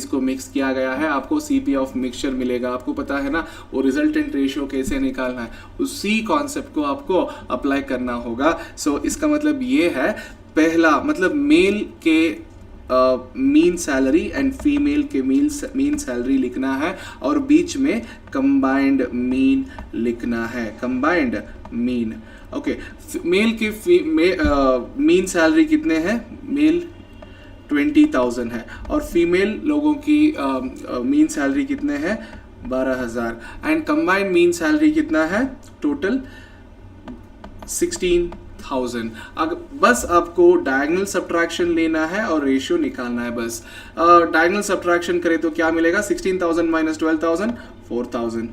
को मिक्स किया गया है, आपको सीपी ऑफ मिक्सचर मिलेगा। आपको पता है ना वो रिजल्टेंट रेशियो कैसे निकालना है, उसी कॉन्सेप्ट को आपको अप्लाई करना होगा। इसका मतलब ये है, पहला मतलब मेल के मीन सैलरी एंड फीमेल के मीन सैलरी लिखना है, और बीच में कंबाइंड मीन लिखना है, कंबाइंड मीन। ओके, मेल के मीन सैलरी कितने हैं? 20,000 है और फीमेल लोगों की मीन सैलरी कितने हैं 12,000 एंड कंबाइंड मीन सैलरी कितना है टोटल 16,000। अगर बस आपको डायगोनल सब्ट्रैक्शन लेना है और रेशियो निकालना है बस। डायगोनल सब्ट्रैक्शन करें तो क्या मिलेगा 16,000 माइनस 12,000 4,000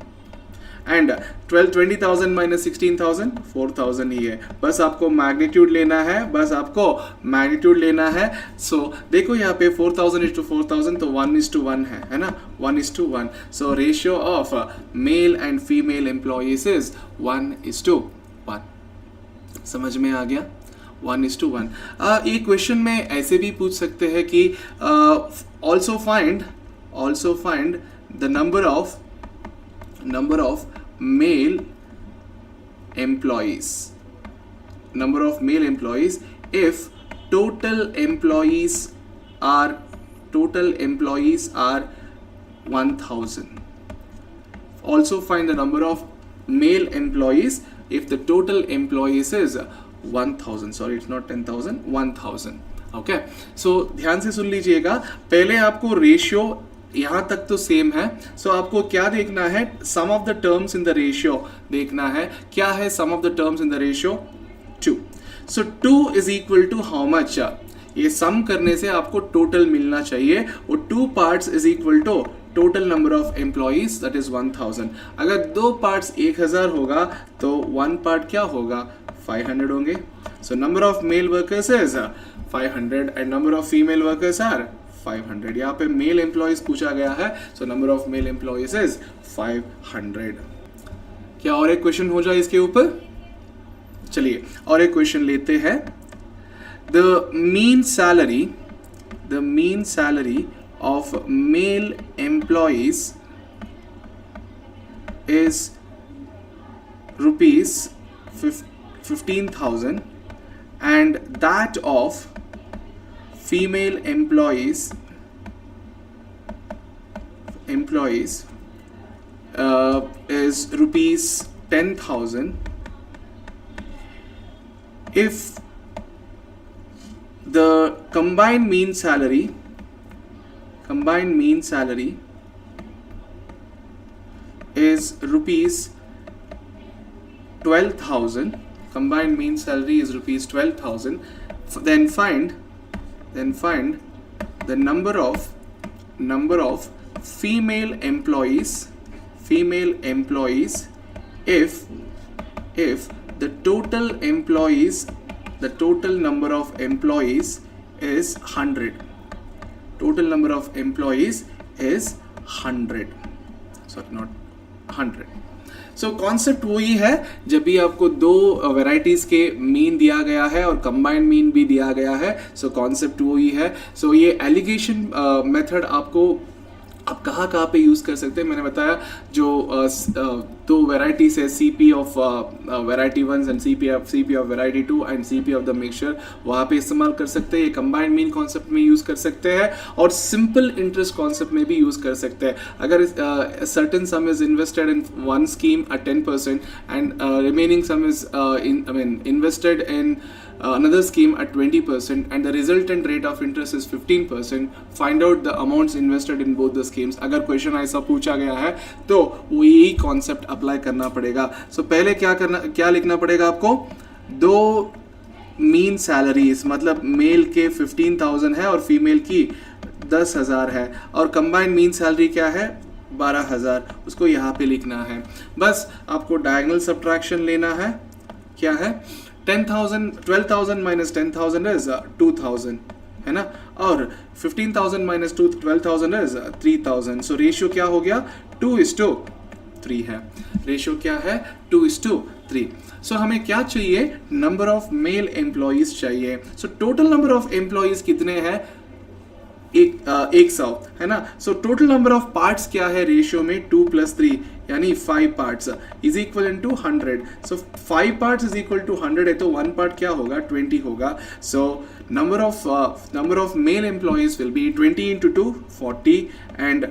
एंड 20,000 माइनस 16,000 4,000 ही है। बस आपको मैग्नीट्यूड लेना है, बस आपको मैग्नीट्यूड लेना है। सो देखो यहाँ पे 4,000:4,000 तो 1:1 है ना 1:1। So ratio of male and female employees is 1:1। समझ में आ गया 1:1। ये क्वेश्चन में ऐसे भी पूछ सकते हैं कि also find the number of male employees if total employees are 1,000. Also find the number of male employees if the total employees is 1,000. Sorry, it's not 10,000, 1,000. Okay, so ध्यान से सुन लीजिएगा। पहले आपको रेशियो यहां तक तो सेम है। सो आपको क्या देखना है sum of the terms in the ratio देखना है। क्या है sum of the terms in the ratio 2। So 2 is equal to how much, ये सम करने से आपको टोटल मिलना चाहिए और 2 parts is equal to total number of employees that is 1,000। अगर 2 पार्ट्स 1,000 होगा तो 1 पार्ट क्या होगा 500 होंगे। So number of male workers is 500 and number of female workers are 500। यहाँ पे मेल एम्प्लॉयज पूछा गया है, so number of male employees is 500। क्या और एक क्वेश्चन हो जाए इसके ऊपर? चलिए और एक क्वेश्चन लेते हैं। The mean salary of male employees is rupees 15,000 and that of female employees is rupees 10,000 if the combined mean salary is rupees 12,000, combined mean salary is rupees 12,000, then find the number of female employees if the total number of employees is 100. Total number of employees is 100. Sorry, not 100. So concept वही है, जब भी आपको 2 varieties के mean दिया गया है और कंबाइंड मीन भी दिया गया है, सो कॉन्सेप्ट वही है। सो ये एलिगेशन मेथड आपको आप कहाँ पे यूज़ कर सकते हैं मैंने बताया। जो 2 वेराइटीज है CP of variety 1 and CP of variety 2 and CP of the mixture, वहाँ पे इस्तेमाल कर सकते हैं। ये कंबाइंड मीन कॉन्सेप्ट में यूज़ कर सकते हैं और सिंपल इंटरेस्ट कॉन्सेप्ट में भी यूज़ कर सकते हैं। अगर certain some is invested in one scheme at 10% and remaining sum is invested in another scheme at 20% and the resultant rate of interest is 15%, find out the amounts invested in both the schemes। अगर question ऐसा पूछा गया है तो वो यही concept apply करना पड़ेगा। सो पहले क्या लिखना पड़ेगा आपको, 2 मीन सैलरीज मतलब मेल के 15,000 है और फीमेल की 10,000 है और कंबाइंड मीन सैलरी क्या है 12,000, उसको यहाँ पे लिखना है। बस आपको डायगोनल सब्ट्रैक्शन लेना है। क्या है 12,000 माइनस 10,000 इज 2,000 है ना, और 15,000 माइनस 12,000 इज 3,000। सो रेशियो क्या हो गया 2:3 है। रेशियो क्या है 2:3। सो हमें क्या चाहिए, नंबर ऑफ मेल एम्प्लॉयज चाहिए। So total number of employees कितने हैं 100 है ना। So total number of parts क्या है रेशियो में 2 + 3 यानी 5 parts is equal to 100। So 5 parts is equal to 100 है तो 1 पार्ट क्या होगा 20 होगा। So number of male employees will be 20 × 2 40 and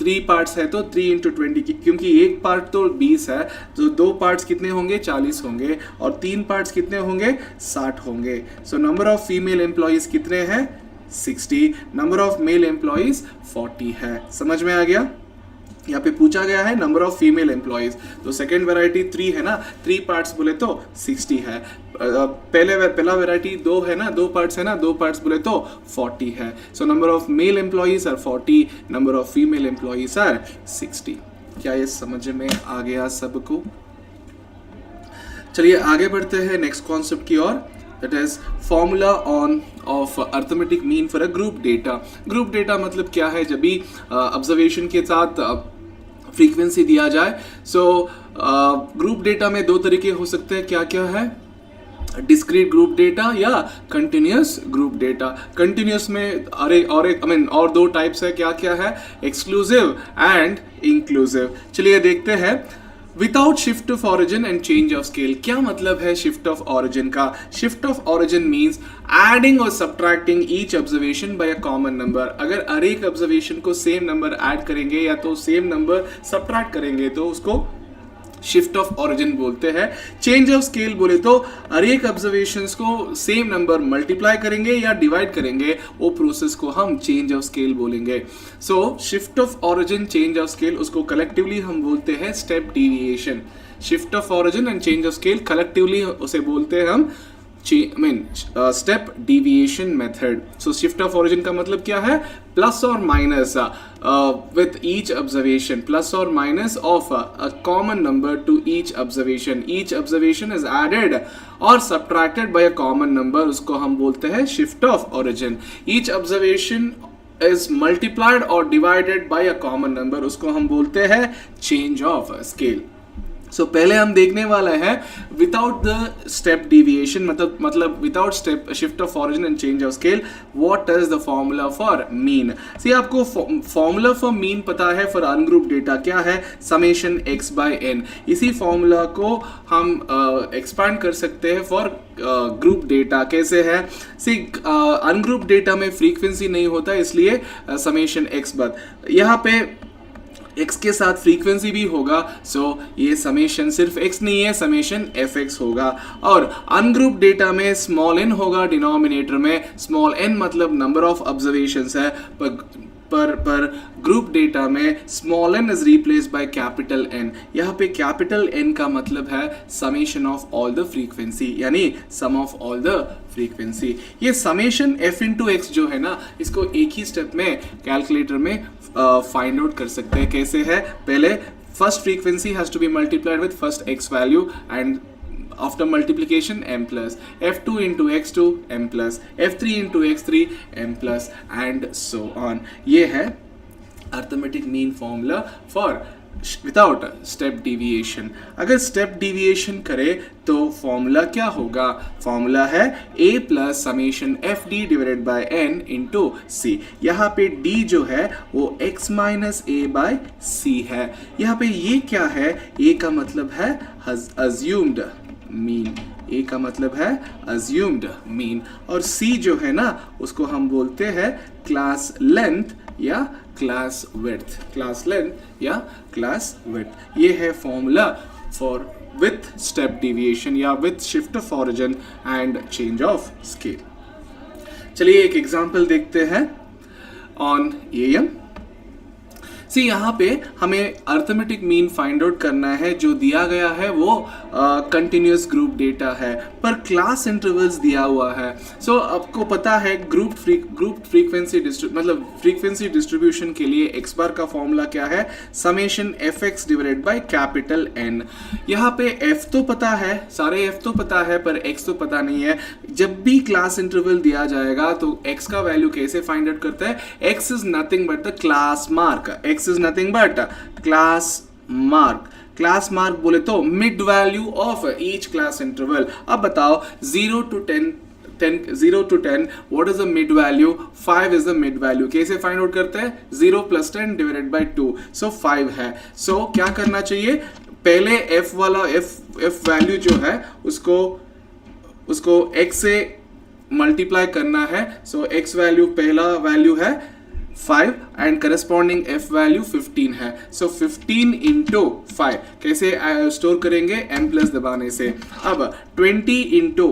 3 parts है तो 3 × 20 क्योंकि 1 पार्ट तो 20 है तो 2 पार्ट्स कितने होंगे 40 होंगे और 3 पार्ट्स कितने होंगे 60 होंगे। So number of female employees कितने हैं 60, नंबर ऑफ मेल एम्प्लॉइज 40 है। समझ में आ गया? यहाँ पे पूछा गया है नंबर ऑफ फीमेल एम्प्लॉइज, तो सेकेंड वेराइटी 3 है ना, 3 पार्ट्स बोले तो 60 है। पहला वेराइटी 2 है ना, 2 पार्ट्स है ना, 2 पार्ट्स बोले तो 40 है। So number of male employees are 40, number of female employees are 60। क्या ये समझ में आ गया सबको? चलिए आगे बढ़ते हैं नेक्स्ट कॉन्सेप्ट की ओर, that is formula on of arithmetic mean for a group data. Group data मतलब क्या है? जब भी ऑब्जर्वेशन के साथ फ्रीक्वेंसी दिया जाए। सो ग्रुप डेटा में 2 तरीके हो सकते हैं, क्या क्या है? डिस्क्रीट ग्रुप डेटा या कंटिन्यूस ग्रुप डेटा। कंटिन्यूस में और 2 टाइप्स है, क्या क्या है? Exclusive and inclusive. चलिए देखते हैं। Without shift of origin and change of scale, क्या मतलब है शिफ्ट ऑफ ऑरिजिन का? Shift of origin means adding और subtracting each observation by a common number. अगर हर एक ऑब्जर्वेशन को सेम नंबर ऐड करेंगे या तो सेम नंबर सब्ट्रैक्ट करेंगे तो उसको शिफ्ट ऑफ ऑरिजिन बोलते हैं। चेंज ऑफ स्केल बोले तो हर एक ऑब्जर्वेशंस को सेम नंबर मल्टीप्लाई करेंगे या डिवाइड करेंगे, वो प्रोसेस को हम चेंज ऑफ स्केल बोलेंगे। So shift of origin, change of scale, उसको कलेक्टिवली हम बोलते हैं step deviation. Shift of origin and change of scale collectively उसे बोलते हैं हम step deviation method. So shift of origin का मतलब क्या है? प्लस और minus with each observation, plus or minus of a common number to each observation. Each observation is added or subtracted by a common number, उसको हम बोलते हैं shift of origin. Each observation is multiplied or divided by a common number, उसको हम बोलते हैं change of scale. सो पहले हम देखने वाला है विदाउट द स्टेप डेविएशन, मतलब without step shift of origin and change of scale, what is the formula for mean. See आपको फॉर्मूला फॉर मीन पता है फॉर अनग्रुप डेटा, क्या है? Summation x by n। इसी फॉर्मूला को हम expand कर सकते हैं फॉर ग्रुप डेटा। कैसे है? सी अनग्रुप डेटा में फ्रीक्वेंसी नहीं होता, इसलिए समेशन x बाद, यहाँ पे x के साथ फ्रीक्वेंसी भी होगा। सो ये समेशन सिर्फ x नहीं है, समेशन fx होगा। और अनग्रुप डेटा में स्मॉल n होगा डिनोमिनेटर में, स्मॉल n मतलब नंबर ऑफ ऑब्जर्वेशंस है, पर ग्रुप डेटा में small n is replaced by capital N। यहाँ पे कैपिटल N का मतलब है summation of all the frequency, यानी सम ऑफ ऑल द फ्रीक्वेंसी। ये समेशन f इंटू एक्स जो है ना, इसको एक ही स्टेप में कैलकुलेटर में फाइंड आउट कर सकते हैं। कैसे है? पहले first frequency has to be multiplied with first x value and after multiplication m plus, f2 into x2 m plus, f3 into x3 m plus and so on. ये है arithmetic mean formula for without step deviation. अगर step deviation करे तो formula क्या होगा? Formula है a plus summation F D divided by n into C. यहाँ पे d जो है वो x minus a by c है। यहाँ पे ये क्या है? a का मतलब है अज्यूम्ड मीन, a का मतलब है अज्यूम्ड मीन, और c जो है ना उसको हम बोलते हैं क्लास लेंथ या क्लास विड्थ, क्लास लेंथ या क्लास विड्थ। ये है formula for with step deviation या with shift of origin and change of scale. चलिए एक एग्जांपल देखते हैं ऑन AM। सी यहाँ पे हमें अर्थमेटिक मीन फाइंड आउट करना है। जो दिया गया है वो कंटिन्यूस ग्रुप डेटा है, पर क्लास इंटरवल्स दिया हुआ है। सो आपको पता है ग्रुप फ्रीक्वेंसी मतलब फ्रीक्वेंसी डिस्ट्रीब्यूशन के लिए x बार का फॉर्मूला क्या है? Summation fx divided by capital N। यहाँ पे f तो पता है, सारे f तो पता है, पर x तो पता नहीं है। जब भी क्लास इंटरवल दिया जाएगा तो x का वैल्यू कैसे फाइंड आउट करता है? x is nothing but the class mark, x is nothing but class mark। Class mark बोले तो mid value of each class interval. अब बताओ 0 to 10 what is the mid value? 5 is the mid value। कैसे find out करते हैं? 0 plus 10 divided by 2, so 5 है। so क्या करना चाहिए? पहले f वाला f वैल्यू जो है उसको x से मल्टीप्लाई करना है। so x वैल्यू पहला वैल्यू है 5 एंड करस्पॉन्डिंग f वैल्यू 15 है। सो 15 इंटू 5 कैसे स्टोर करेंगे? m प्लस दबाने से। अब 20 इंटू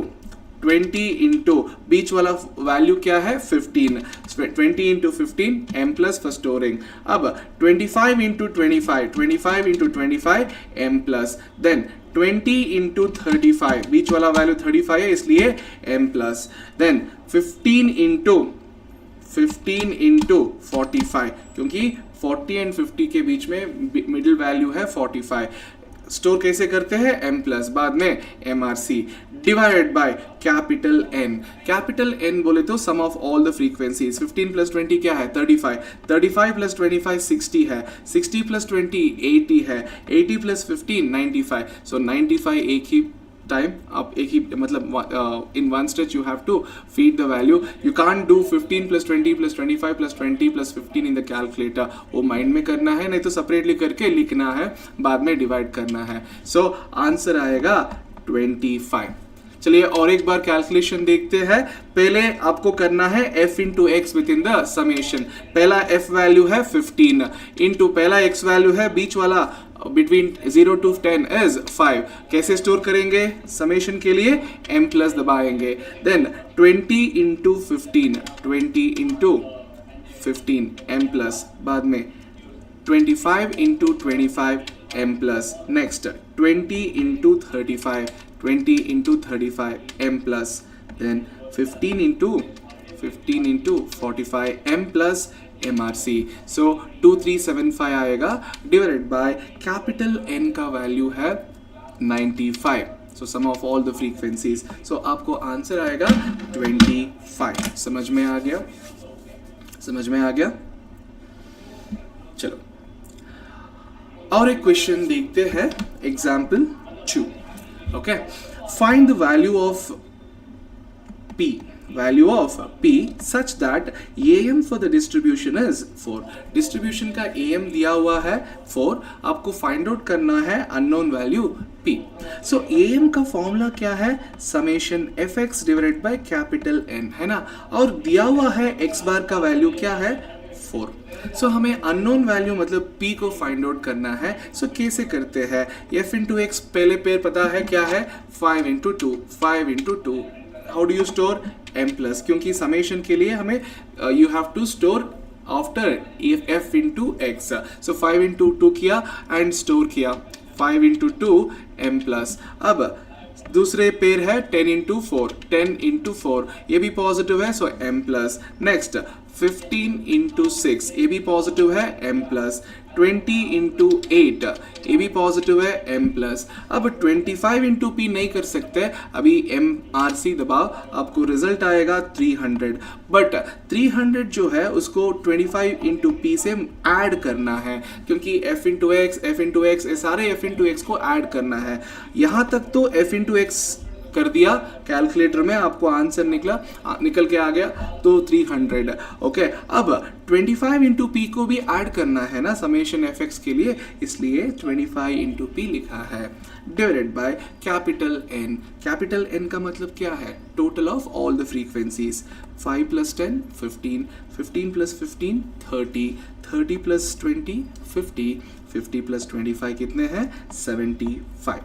20 इंटू बीच वाला वैल्यू क्या है 15, 20 into 15 m plus first storing. अब 25 into 25, 25 into 25 m plus, then 20 into 35, बीच वाला वैल्यू 35 है इसलिए m प्लस, देन 15 इंटू 45, क्योंकि 40 एंड 50 के बीच में मिडिल वैल्यू है 45. स्टोर कैसे करते हैं m प्लस, बाद में MRC divided by capital N. Capital N बोले तो sum of all the frequencies. 15 plus 20 क्या है 35, 35 प्लस 25 60 है, 60 प्लस 20 80 है, 80 प्लस 15 95. सो 95 एक ही टाइम आप एक ही मतलब in one stretch you have to feed the value. You can't do 15 plus 20 plus 25 plus 20 plus 15 in the calculator. वो माइंड में करना है, नहीं तो सेपरेटली करके लिखना है, बाद में डिवाइड करना है. सो आंसर आएगा 25. चलिए और एक बार कैलकुलेशन देखते हैं. पहले आपको करना है f into x with in the summation. पहला f वैल्यू है 15 इंटू पहला x वैल्यू है बीच वाला बिटवीन 0 to 10 इज 5. कैसे स्टोर करेंगे समेशन के लिए m प्लस दबाएंगे. Then 20 into 15, 20 into 15 m plus, बाद में 25 into 25 m plus. Next 20 into 35, 20 into 35 m plus, then 15 into 45 m plus MRC. So 2375 आएगा डिवाइडेड बाय कैपिटल N का वैल्यू है 95. So sum of all the frequencies. So आपको answer आएगा 25. समझ में आ गया, समझ में आ गया. चलो और एक क्वेश्चन देखते हैं. Example 2. Okay, find the value of p such that am for the distribution is 4. distribution का am दिया हुआ है 4. आपको find out करना है unknown value p. so am का फॉर्मूला क्या है summation fx divided by capital N है ना, और दिया हुआ है x बार का वैल्यू क्या है 4. सो हमें अननोन वैल्यू मतलब p को फाइंड आउट करना है. सो कैसे करते हैं, f इंटू एक्स पहले पेयर पता है क्या है 5 into 2, 5 into 2. How do you store m plus, क्योंकि समेशन के लिए हमें you have to store after f into x. So 5 into 2 किया एंड स्टोर किया 5 इंटू 2 m प्लस. अब दूसरे पेयर है 10 इंटू 4, 10 इंटू 4 ये भी पॉजिटिव है सो m प्लस. नेक्स्ट 15 इंटू 6 ये भी पॉजिटिव है m प्लस. 20 इंटू 8 ये भी पॉजिटिव है m प्लस. अब 25 इंटू p नहीं कर सकते, अभी MRC दबाओ, आपको रिजल्ट आएगा 300. बट 300 जो है उसको 25 इंटू p से ऐड करना है, क्योंकि f इंटू एक्स ये सारे f इंटू एक्स को ऐड करना है. यहाँ तक तो f इंटू एक्स कर दिया कैलकुलेटर में, आपको आंसर निकल के आ गया तो 300. ओके, अब 25 इंटू पी को भी ऐड करना है ना समेशन fx के लिए, इसलिए 25 इंटू पी लिखा है divided by capital N. Capital N का मतलब क्या है, total of all the frequencies. 5 plus 10 15, 15 plus 15 30, 30 plus 20 50, 50 plus 25 कितने हैं 75.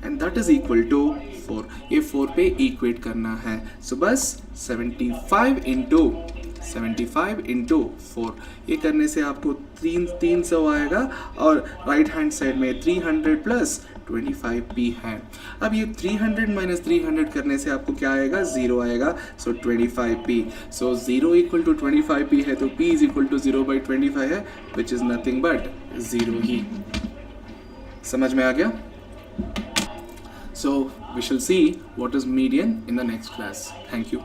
And that is equal to 4. ये 4 पे इक्वेट करना है. सो बस 75 इंटू 4 ये करने से आपको 300 आएगा, और राइट हैंड साइड में 300 प्लस 25p है. अब ये 300 माइनस 300 करने से आपको क्या आएगा 0 आएगा. सो 25p. So 0 equal to 25p है तो p is equal to 0 by 25 है, विच इज नथिंग बट 0 ही. समझ में आ गया. So we shall see what is median in the next class. Thank you.